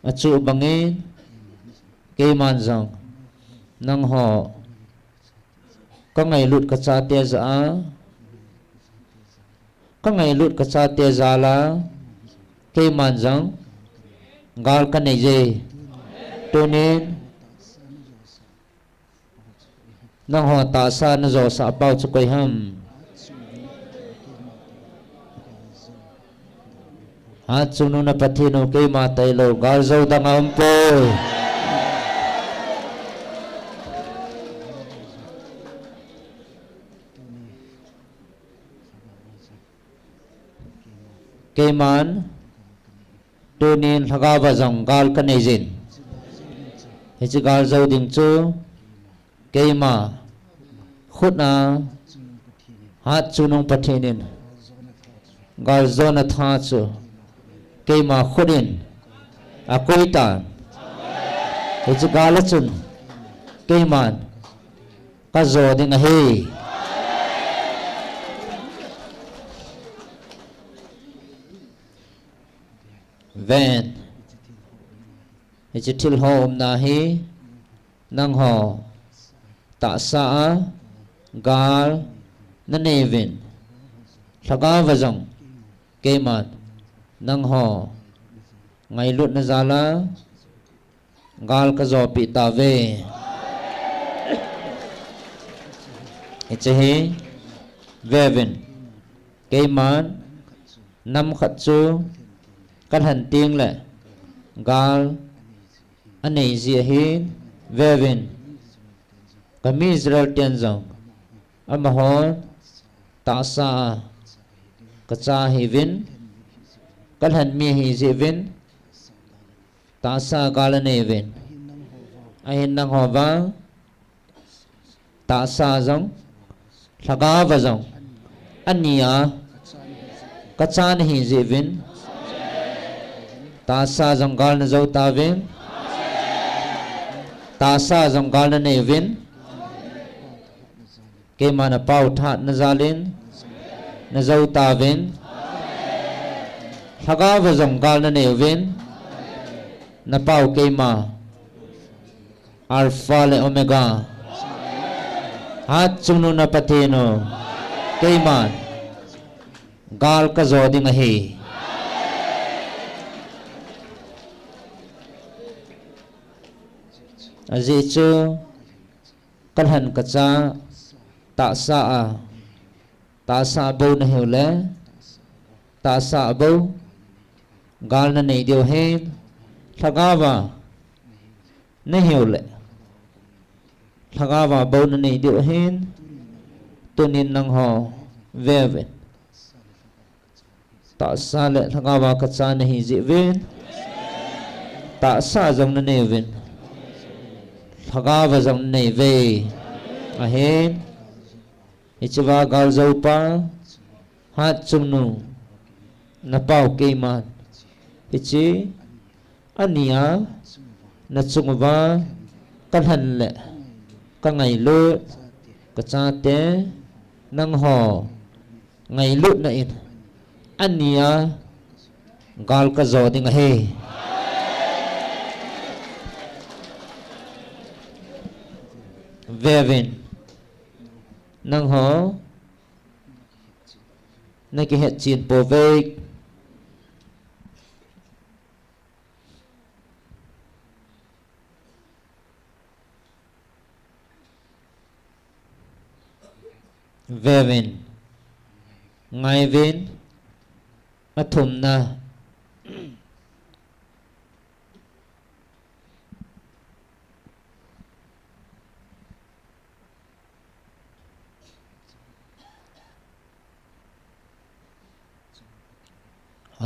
achu bangin ke man zong nang ho có ngày lụt cả cha tia giả có ngày lụt cả cha tia giả là cây màn giống gal cái này gì cho nên nang ho ta sa na zo sa bao cho quay ham hát chung na pathino cây ma tay lo gal zo ta ngam po cây man cho nên laga và dòng gal cái này gì thì chỉ gal dâu đình chu cây mà khut na hát chu nong pathinin gal zona tha chu cây mà khudin a koita thì chỉ gal chun cây man ka zo ding a hi ven hi chi thil hom na hi nang ho ta sa gal na nevin thaga vazong ke man nang ho ngai lut na zala gal ka zo pi ta ve hi chi hi vevin ke man nam khat chu kan han tiếng lệ gal anh này gì hin vevin kami Israel tiền dòng amahon ta sa kacha hi vin kan han mi hi gì vin ta sa gal này vin ai nang ho va ta sa dòng thaga va dòng ania kacha hi gì vin ta sa dòng gal na zo ta vin ta sa dòng gal na ne vin ke mana pau that na zalin na zo ta vin thaga va dòng gal na ne vin na pau ke ma alpha le omega hat chunu na patino ke man gal ka zo ding a hi aji chu kan han ka cha ta sa bo na heu le ta sa bo gal na nei dio he thaga wa na heu le thaga wa bo na nei dio hen tunin nang ho ve ve ta sa le thaga wa ka cha na hi ji ven ta sa jong na ne ven thaga va dòng này về a hen ichwa gal zo pa hat chung nu na pau ke man ichi ania na chung va kan han le ka ngai lu ka cha te nang ho ngai lu na in ania gal ka zo ding a he vevin nang ho na ki het chin po ve vevin ngai vin athum na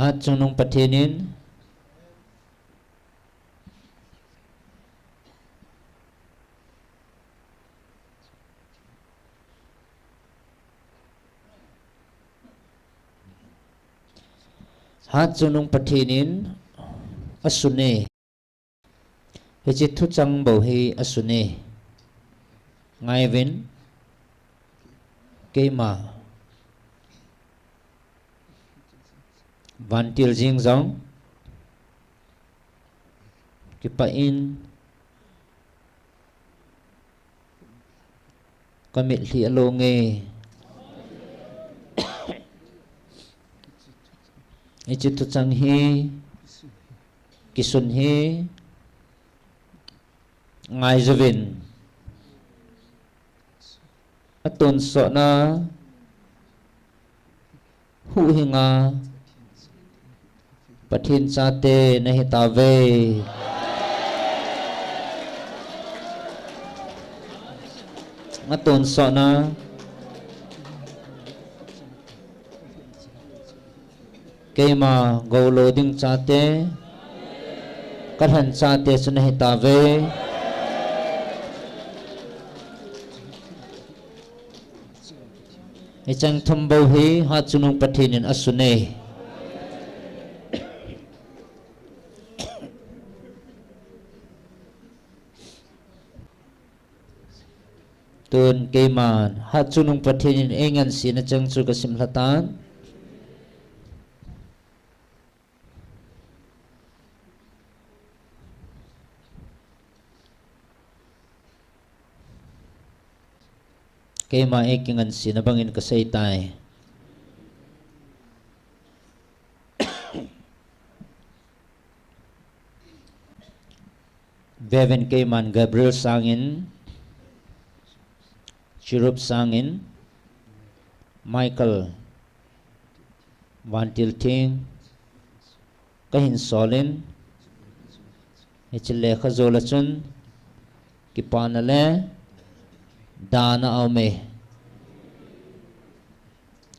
hat chunung pathinin hat chunung pathinin asune hichi thu chang bo hi asune ngai vin keima van til jing zong ki pa in kamit hi alo nge ichi tu chang hi kisun hi ngai zavin aton so na hu hinga pathin chate nahi ta ve aton so na keima golo ding chate kathan chate su nahi ta ve ichang thumbo hi ha chunung pathinin asune tun keman ha chunung pathinin engan sina chang chu ka simhlatan kema ekingan sinabangin kasay tay Bevan keman Gabriel sangin Chirup sangin Michael Van Tilting kahin solin ichile khazola chun kipanale dana aume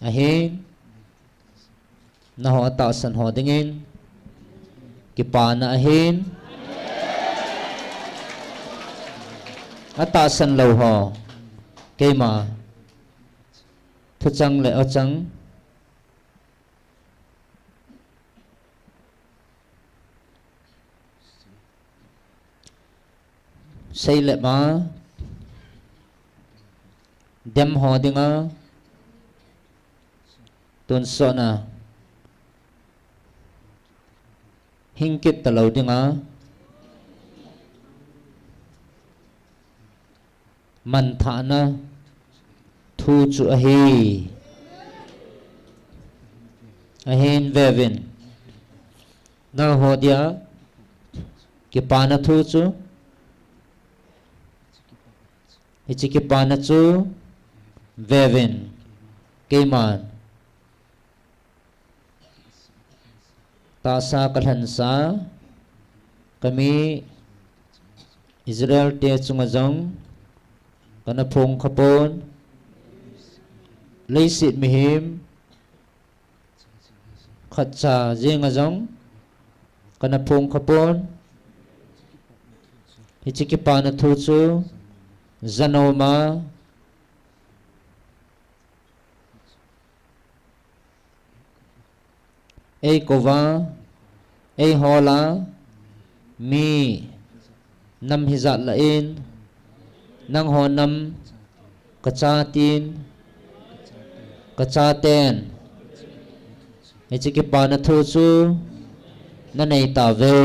ahin na ho ta san ho dingin kipana ahin ata san lo ho keima thu chang le o chang say le ma dem ho dinga tun so na hingkit talo dinga man tha na thu chu ahin vevin na ho dia ki pa na thu chu ichi ki pa na chu vevin keman ta sa kalhan sa kami Israel te chunga jong kana phung khapon leisit mihim khatcha jenga jong kana phung khapon hichiki pana thu chu zanoma ei kova ei hola mi nam hizat la in nang ho nam kacha tin kacha ten ichiki pana thu chu na nei ta ve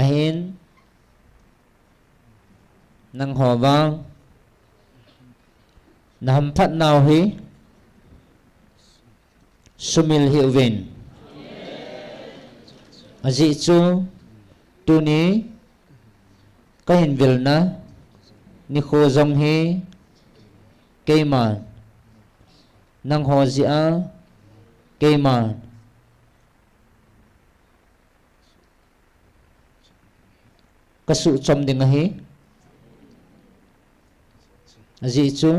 ahin nang ho wang nam phat nào hi sumil hiệu vin aji chu tu ni ka hin vil na ni kho zong hi keima nang ho zia keima kasu chom ding hi aji chu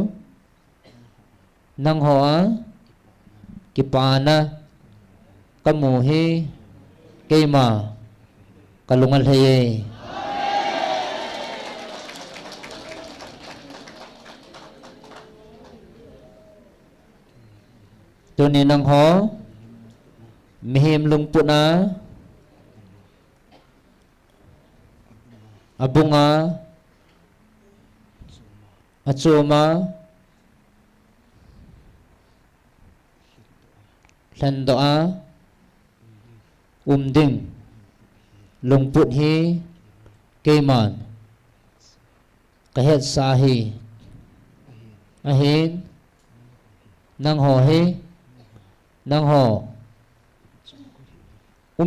nang ho a kipana kamu hi keima kalungal haye tuni nang ho mihim lungpuna abunga achuma landoa umding lungput hi keiman kahet sahi ahin nang ho hi nang ho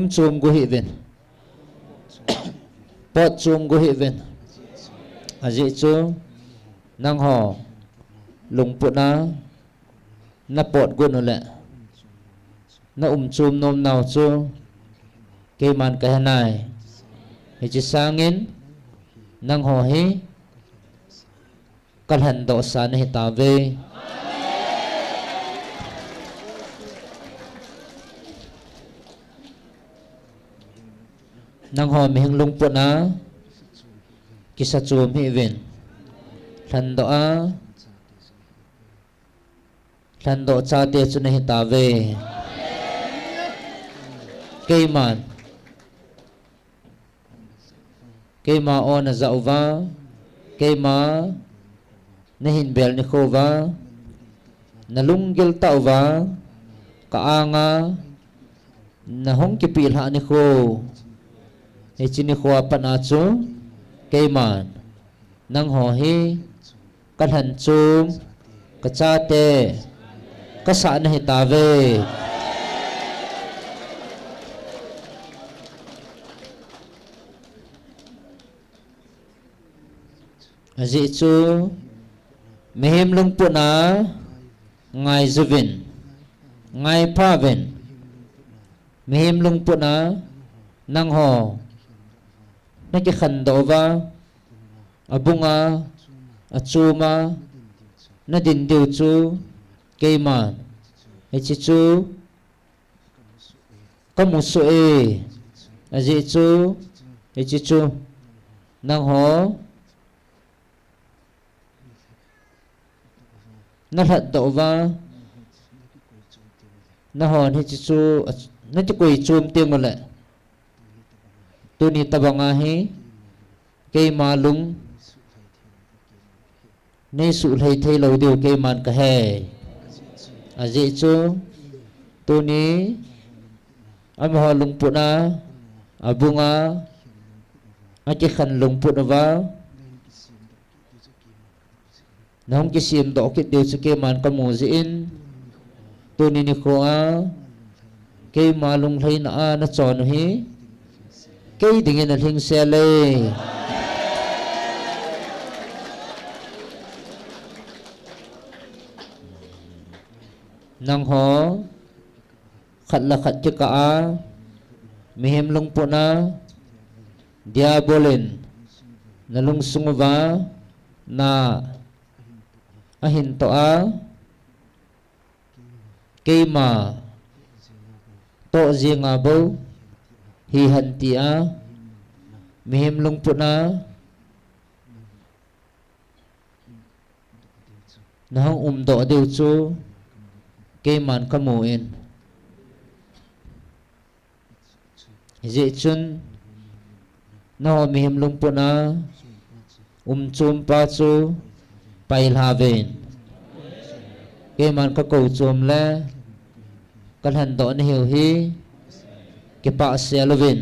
chum gu hi ven pot chum gu hi ven aji chu nang ho lungput na pot gu no le na chum nom nào chu cây man cái này thì chỉ sangin nang ho hi kan han do sa ne ta ve nang ho mi hing lung pu na kisa chum hi ven than do cha te chu ne ta ve cây ma on na zauwa cây ma na hin bel ni khova na lunggil tauwa ka anga na hong ki pil ha ni kho e chini khwa pana chu cây ma nang ho hi kan han chum ka cha te ka sa na hi ta ve aji chu mehim lung pu na ngai zuvin ngai pa ven mehim lung pu na nang ho na ki khan do wa abunga achuma na din diu chu keima aji chu kamu su e aji chu nang ho na hlat do wa na hon hi chu na ti koi chum tiang le tu ni tabanga hi ke malung nei su lai thei lo dio ke man ka he aji chu tu ni am ho lung pu na abunga achi khan lung pu na wa nong ki sim do ki deu ke man ka mu ji in tu ni ni kho a ke ma lung lai na a na chon hi ke ding in a hing se le nang ho khat la khat ki ka a mihim lung pu na diabolin na lung sungwa na ahin to a keima to jinga bo hi han ti a mihim lung pu na na hong do deu chu keiman ka mu in je chun na ho mihim lung pu na chum pa chu pai la ven ke man ka ko chum le kan han do ni hiu hi ke pa se lovin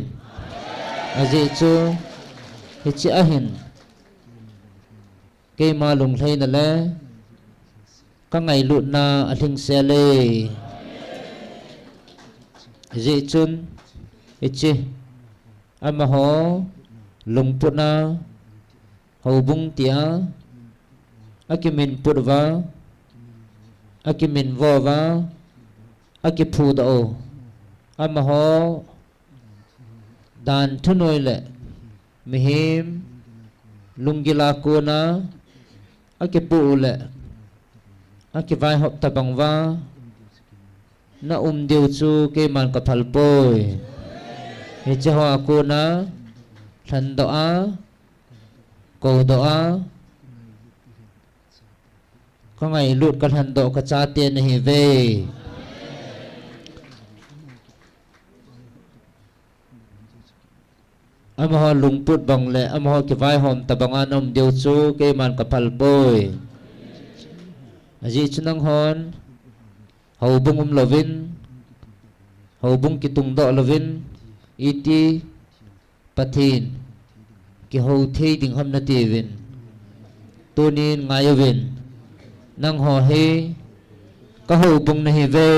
aji chu hi chi a hin ke ma lung hlei na le ka ngai lut na a thing se le ji chun ichi ama ho lungpuna hobung tia akimin purwa akimin vova akipu do ama ho dan thunoi le mihim lungila kuna akipu le akivai hop tabangwa na diu chu ke man ka phalpoi he che ho akuna than doa ko doa có ngày lụt ka than do ka cha tiền hi ve amaho lungput bang le amaho kivai hom tabangan diu chu ke man ka phalpoi aji chunang hon hobung lovin hobung kitung do lovin iti pathin ki ho thei ding ham na ti vin tunin ngayovin nang ho he ka hobung na hi ve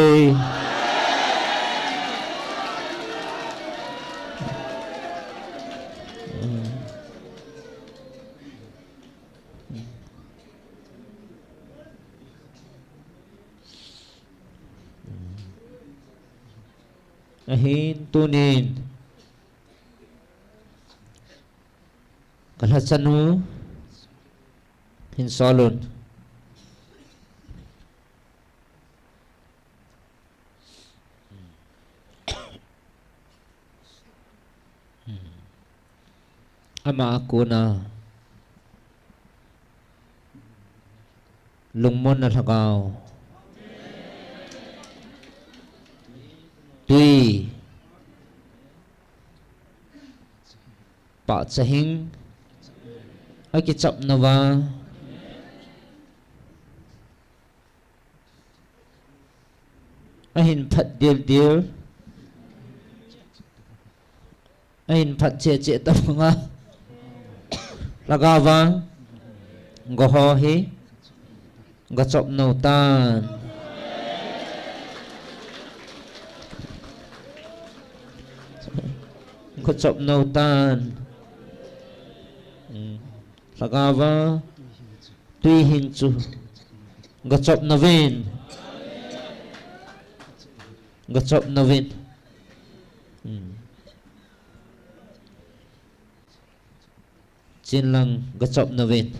ahin tunin kalhachanu hin solon ama ako na lungmon na thagaw tuy pa chahing aki chap nawa ahin phat dil ahin phat che tapanga lagawa goho hi gachop no tan gachop no tan lagawa tuy hin chu gachop novin gachop novin chin lang gachop novin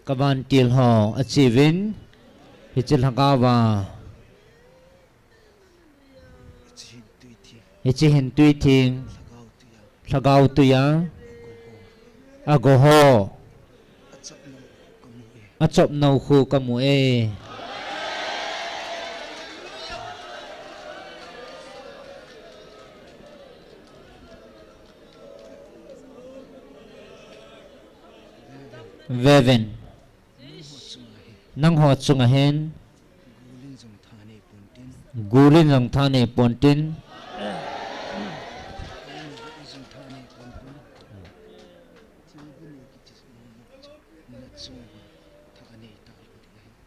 kaban til ho achivin hichil hakawa hichi hin tui thing thagaw tuya agoho achop nau khu kamu e veven nang ho chunga hen gulin jong thane pontin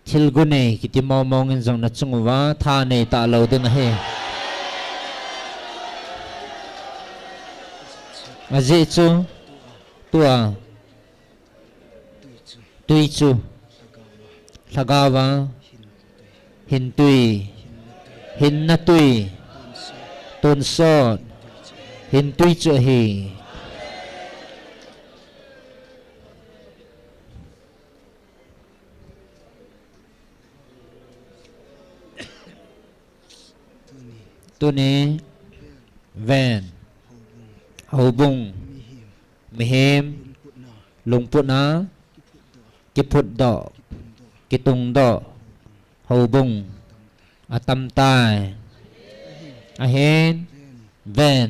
thilgune kiti momong in jong na chungwa thane ta lo din he aje chu tua tui chu lagawa hin tui hin na tui ton sot hin tui chu hi tu ni ven hau bung mihim lung put na ki put do ki tung do hau bung atam tai ahen ven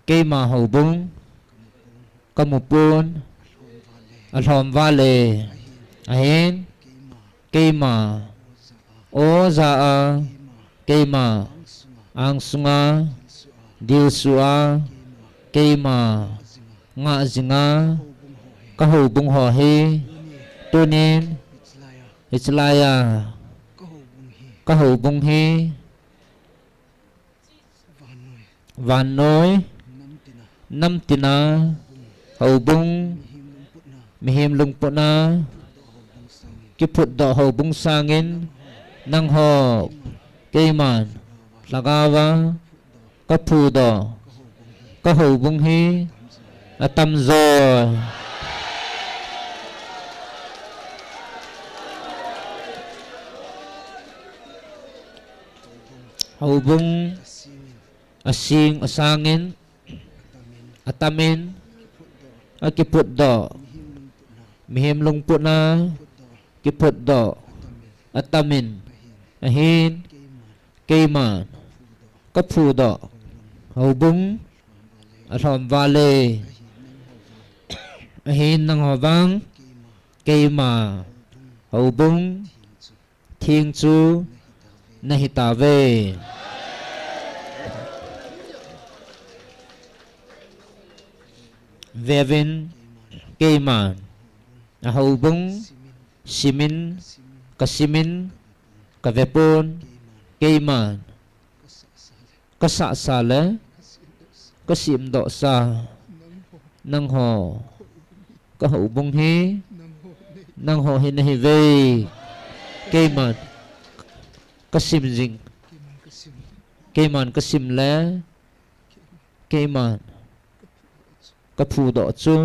ke ma hau bung kamupun alhom vale ahen ke ma o za a ke ma ang sunga dil sua ke ma nga zinga ka hau bung ho he tunin islaya ka hau bung he van noi nam tina hau bung mihim lung put na ki put do hau bung sangin nang ho keiman lagawa ka phu do ka hau bung hi atam zo hau bung asing asangin atamin akiput do mihim lung put na kiput do atamin ahin keiman kaphu do hau bung athom vale ahin nang hobang keima hau bung thing chu nahitave vevin keiman hau bung simin kasimin kavepon keiman kasa sale kasim do sa nang ho ka hau bung hi nang ho hin hi ve keiman kasim jing keiman kasim le keiman ka phu do chu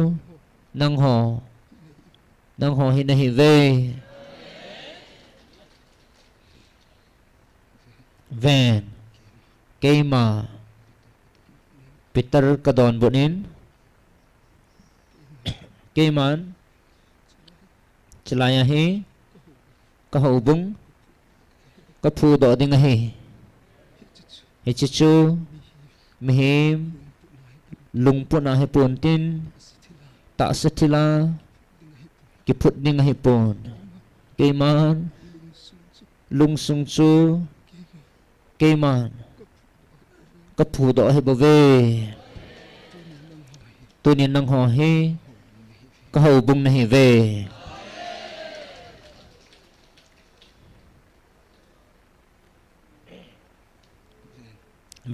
nang ho hin hi ve ven keima Peter kadon bonin keiman celaya hi ka hau bung ka phu do ding hi chichu mihim lung pun na hipon tin tak setila kiput ding hipon keiman lung sung chu keiman ka phu do hi bove tunin nang ho hi ka hau bung na hi ve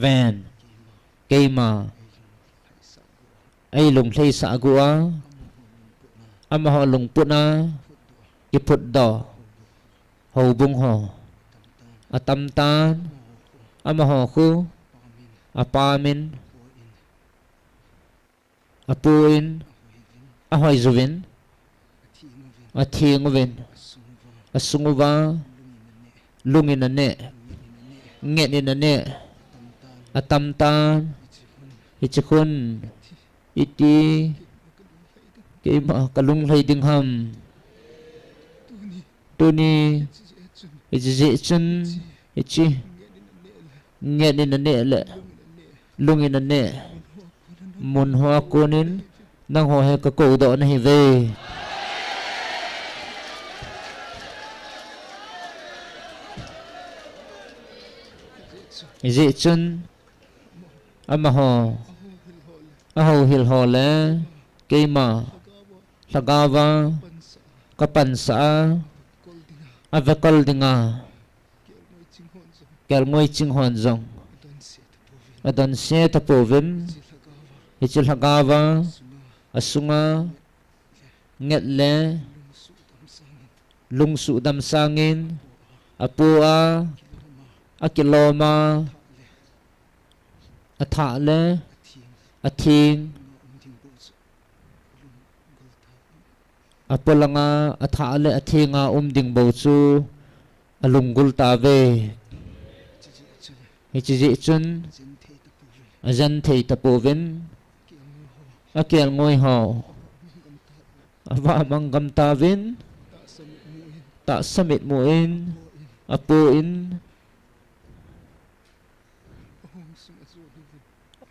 ven keima ai lung thei sa gua ama ho lung put na kiput do hau bung ho atam tan ama ho khu apamin apuin ahoy zuvin athinguvin asunguva lungin ane ngenin ane atam tan ichikun iti keima kalung lai ding ham tuni ichi chun ichi ngenin ane le lungin ane mun hoa kunin nang ho he ka ko do na hi ve izi chun ama ho aho hil ho le keima lagawa kapansa avakal dinga kel moi ching hon jong adon se tapovin hichil hagawa asunga ngetle lungsu dam sangin apua akiloma athale athing apolanga athale athinga umding bo chu alungul ta ve hi chi ji chun azan thei tapovin akel ngoi ho ava mangam tavin ta samit muin apo in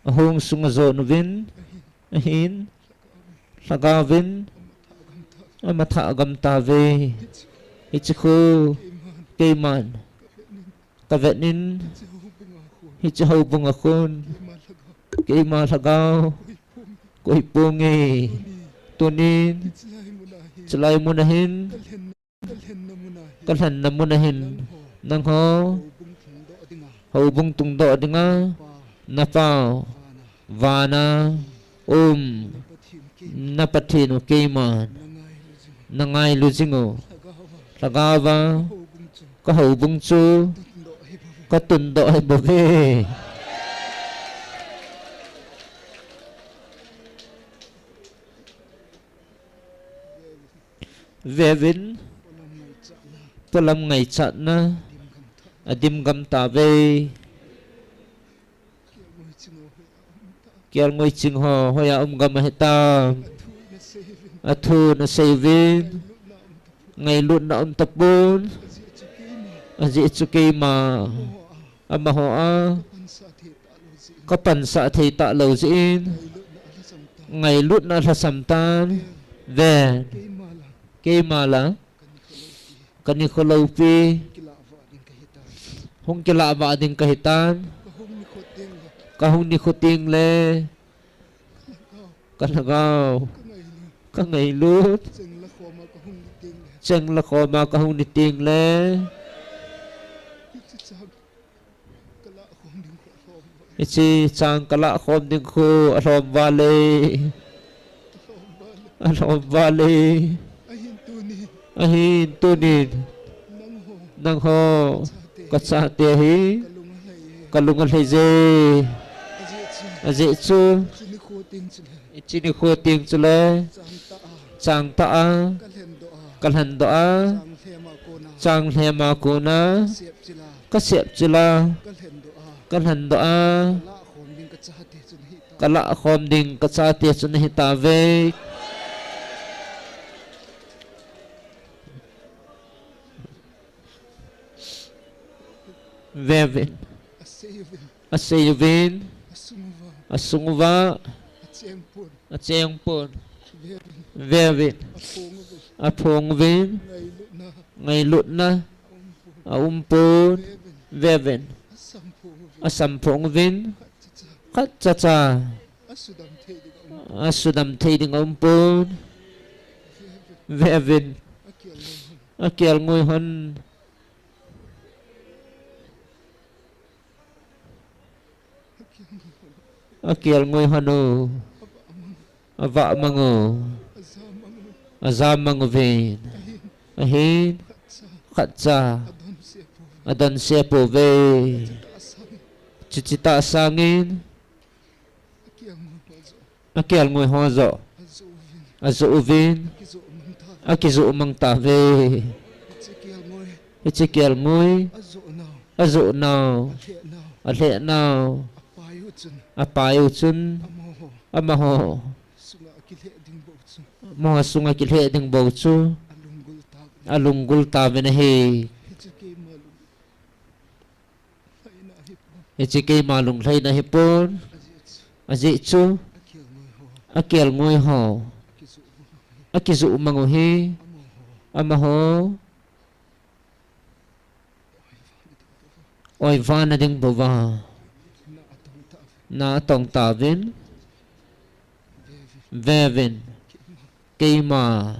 ahong sungazo nuvin ahin lagavin amatha agam tave hichiku keiman kavenin hichau bungakun keima lagaw koipungi tunin chalai munahin kalhan na munahin nang ho hubung tungdo dinga napao vana napathin keiman nangai luzingo lagawa ka hubung chu ka tundo ai bove vevin polam ngai chat na adim gam ta ve kial ngoi ching ho hoya gam heta athu na sevin ngai lut na tapun aji chuki ma amaho a kapan sa thei ta lo zin ngai lut na samtan ve ke mala kani kholopi hong kila ba ding kahitan kahung ni khuting le kanagaw kangai lut cheng la khoma kahung ni ting le ichi chang kala khom ding khu alom vale ahin tunin nang ho katsa te hi kalungal heje aje chu ichi ni khu ting chule chang ta a kalhan do a chang hema ko na ka sep chila kalhan do a kala khom ding katsa te chun hi ta ve vevin aseyvin asungva achengpon vevin aphongvin ngai lutna aumpon vevin asamphongvin khatchacha asudam theiding aumpon vevin akel ngoi hon akel ngoi hanu ava mango azam mangovin ahin khatcha adan sepo ve chichita sangin akel ngoi hozo azu uvin akizu mang ta ve ichikel ngoi azu now ale now apayu chun amaho mo sunga kilhe ding bo chu alungul ta vena he ichike malung hlai na hipon aji chu akel ngoi ho akizu mango he amaho oi vana ding bova na tong tavin vevin keima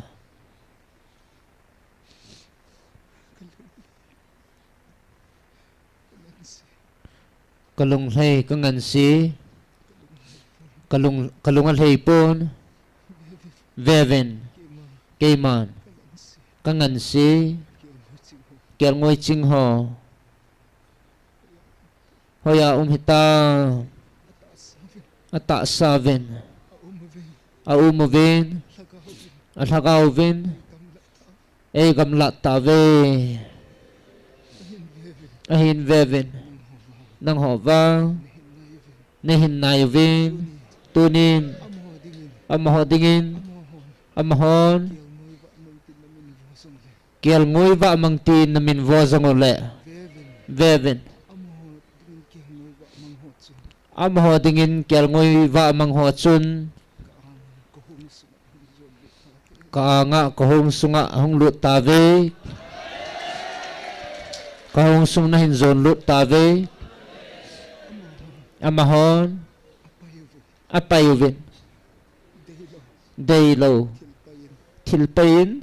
kalung hay kangan si kalungal hay pon vevin keiman kangan si kial ngoi ching ho hoya hita ata savin aumovin alhagawin gamla tave ahin vevin nang ho wang nehin nayvin tunin amaho dingin amahon kial ngoi va mang tin namin vozang ole veven amaho dingin kial ngoi va mang ho chun ka nga ko hong sunga hong lut ta ve ka hong sung na hin zon lut ta ve amahon apayuvin daylo tilpayin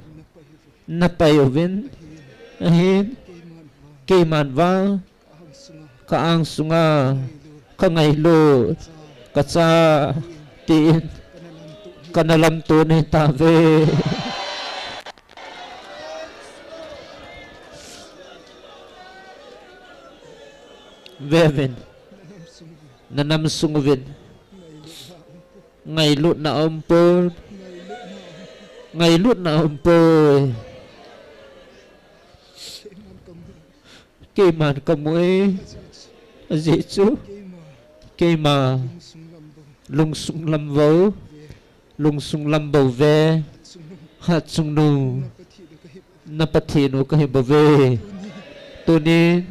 napayuvin ahin kayman va kaang sunga kangaylo katsa tiin kanalam tunay tabi Veven nanam sungvin ngay lut na ampun ngay lut na ampun kayman kamuy azichu kayma lungsung lambo lungsung lambo ve hat sung nu napathinu kahibave tunin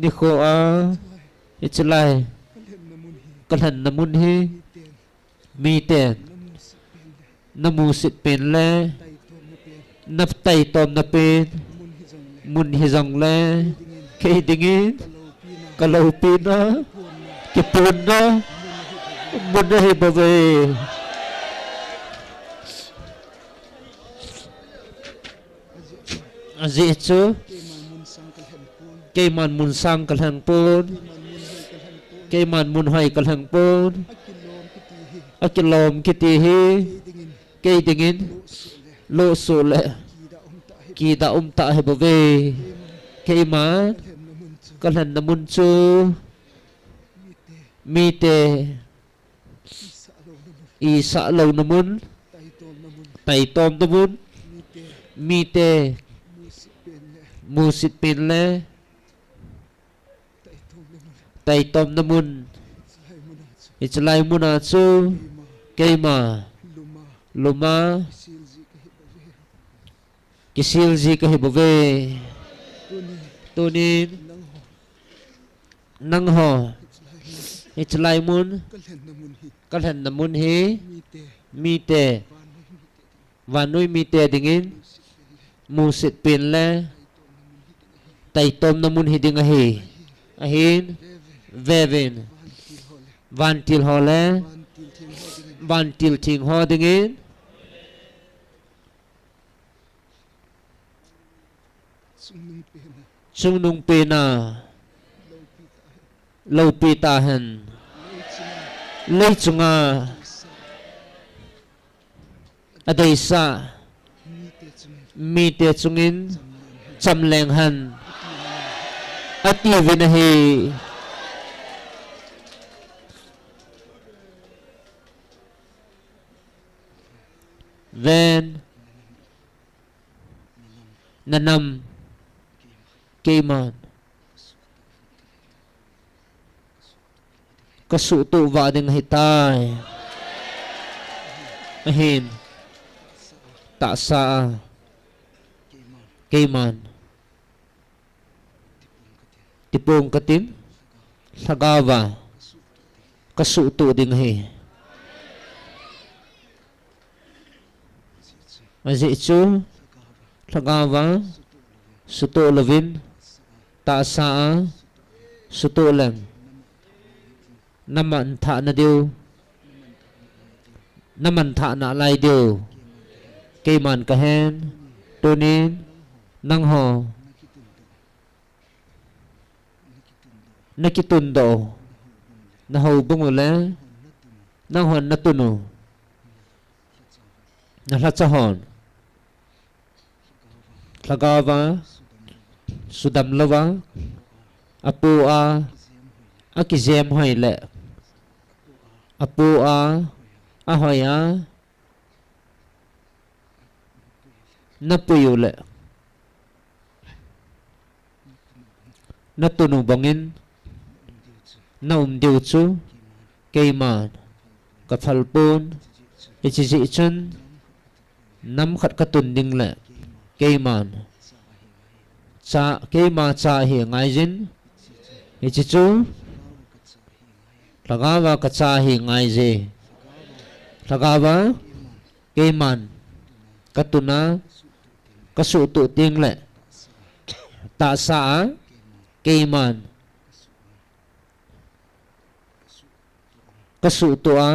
niko a ichilai kalhan namun hi mi ten namusit pen le naptai tom na pen mun hizang le kay dingin kalau pina kipun na mun na hibave azichu kayman mun sang kalhang pun kayman mun hay kalhang pun akilom kitihi kay dingin lo sule kita ta hebave kayman kalhan namun chu mite isa lo namun tay tom namun mite musit pinle tay tom namun itlay mo na chu kayma luma kisilzi kahibave tunin nang ho itlay mun kalhan namun hi mite vanoy mite dingin musit pinle tay tom namun hiding ahi ahin veven vantil hole vantil ting ho dingin sung nung pena lau pitahan lay chunga aday sa mite chungin chamlenghan ati vinahi then nanam kayman kasuto va ding hitay ahin ta sa kayman tipong katin sagava kasuto ding hi azichu sagava suto lavin ta sa suto lang naman tha na diu naman tha na lai diu kayman kahen tunin nang ho nakitundo nahubong ule nang hon natuno nahlatsahon lagawa sudamlawa apua akizem hoyle apua ahoya napuyule natunu bangin na diu chu keiman ka phalpun ichi ji chun nam khat ka tun ding le keiman cha keima cha hi ngai jin ichi chu lagawa ka cha hi ngai je lagawa keiman ka tuna ka su tu ting le ta sa keiman ka su tu a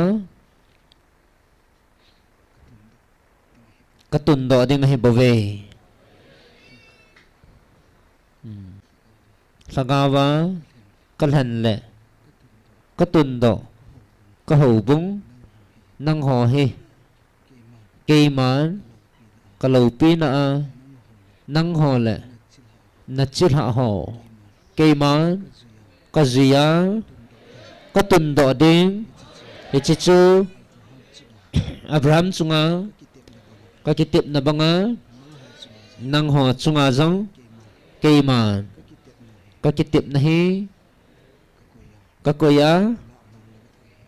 ka tun do ding hi bove lagawa ka han le ka tun do ka hậu bung nang ho hi keiman ka lo pi na nang ho le na chil ha ho keiman ka zia ka tun do ding ichi chu Abraham chunga ka kitip na banga nang ho chunga jong keiman ka kitip na hi ka koya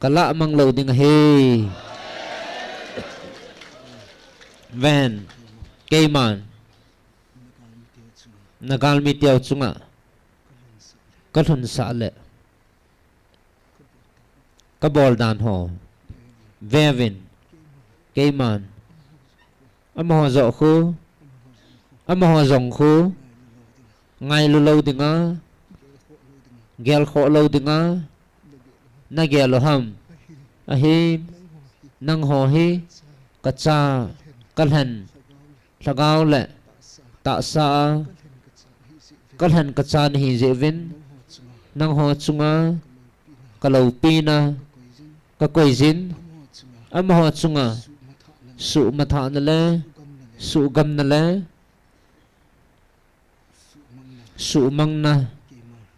kala mang lo ding hi ven keiman nagal mi tiaw chunga ka thun sa le ka bol dan ho vevin keiman amaho zo khu amaho zong khu ngai lu lo dinga gel kho lo dinga na gel lo ham a hi nang ho hi ka cha kal han lagaw le ta sa kal han ka cha ni je vin nang ho chunga ka lo pi na ka koi jin amaho chunga su matha na le su gam na le su mang na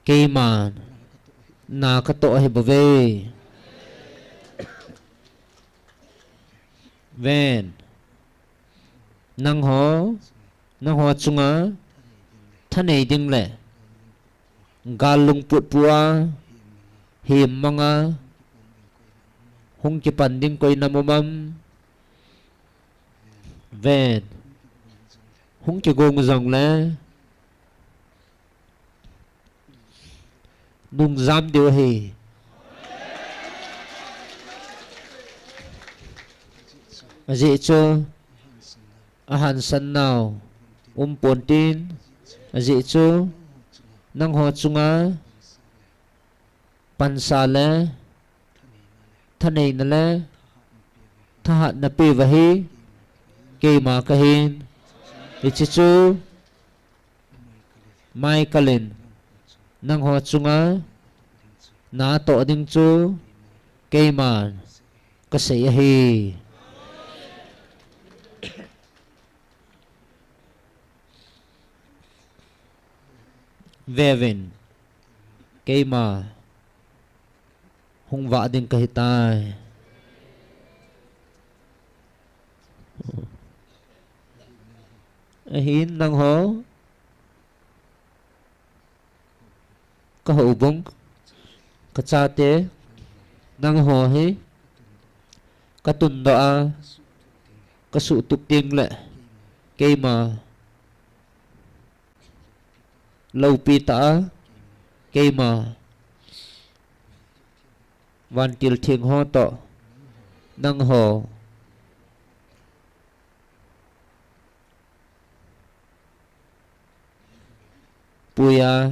keiman na ka to hi bove ven nang ho chunga thanei ding le galung put pua him manga hung ki pan ding koi namomam ven hung ki gong zong le nung zam điều hi dị cho ahan san nào pon tin dị cho nang ho chunga pan sa le thanei na le tha na pi va hi ke ma ka hin ichi chu mai kalin nang ho chunga na to ding chu keiman ka sei hi vevin keima hung va ding ka hitai hin nang ho ka hậu bung ka cha te nang ho hi ka tun do a ka su tup ting le keima lâu pi ta keima van til thieng ho to nang ho puya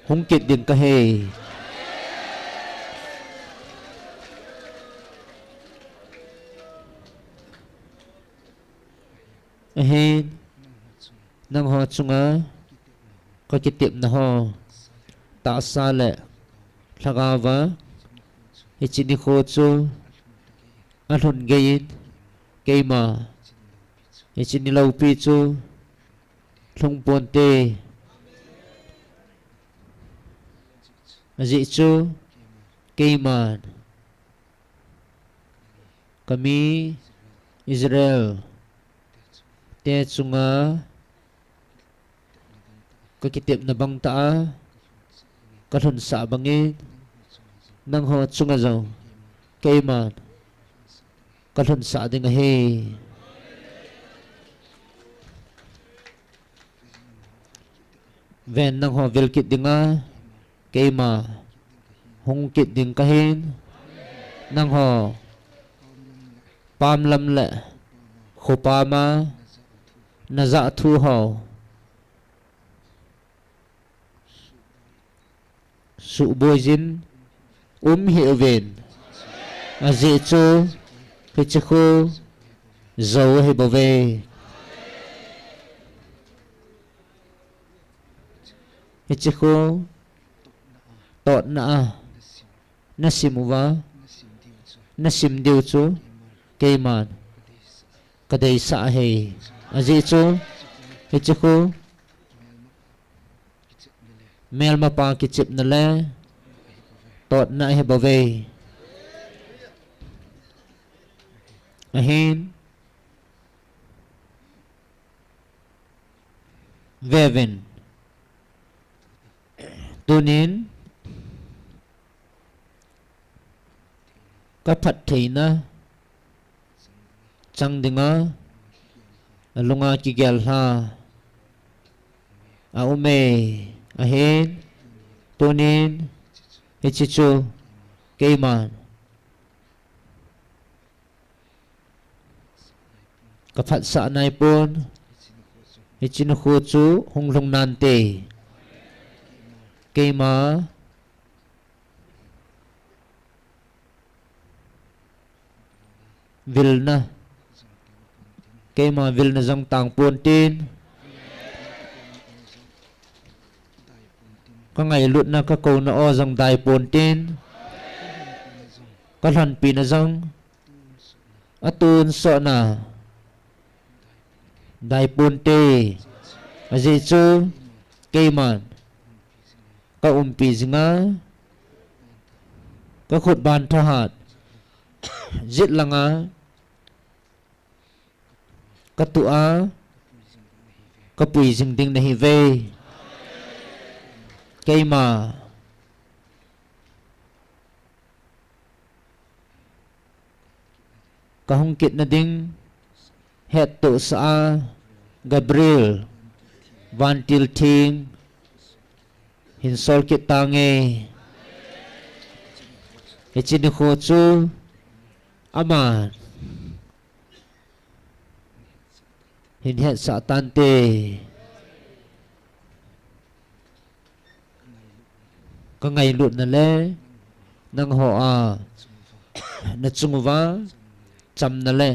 hung kit din ka he ahin nang ho chunga ko kitip na ho ta sa le lagawa ichini kho chu alhun gein keima ichini lo pi chu thong pon te dị chu keiman kami Israel te chunga ka kitip na bang ta kalun sa bangin nang ho chunga zo keiman kalun sa ding he ven nang ho vilkit dinga keima hongkit ding kahin nang ho pam lam le khopama na za thu ho su bojin hi ven azi chu hichu zo he bove hichu tot na nasimuwa nasim diu chu keiman kadai sa he azi chu hichu mel ma pa ki chip na le tot na he bove ahin veven tunin ka phat theina chang dinga alunga ki gel ha a ume ahin tunin hichichu keiman ka phat sa nai pon hichin khu chu honglong nan te keima vilna keima vilna jong tang pon tin ka ngai lut na ka ko na o jong dai pon tin ka hlan pi na jong atun so na dai pon te aji chu keiman ka pi zinga ka khut ban thahat zit langa ka tua ka pui jing ding na hi ve keima ka hongkit na ding het to sa Gabriel van til ting hin sol kit tange ichin kho chu aman hin het sa tan te ka ngai lut na le nang ho a na chungwa cham na le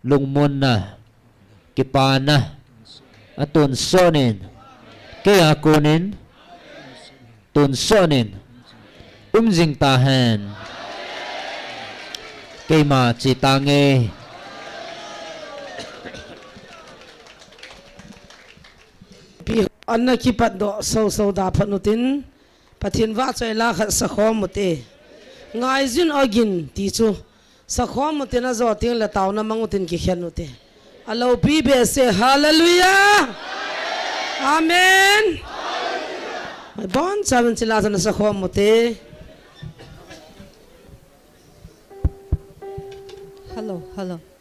lung mon na kipa na atun sonin kaya kunin tun sonin jing tahan kay ma chi tange
pi anna ki pat do so da phanutin pathin wa choi la kha sa khom te ngai jin agin ti chu sa khom te na zo ting la taw na mangutin ki khianu te alo pi be se hallelujah amen mai bon chaman chila na sa khom te
Hello.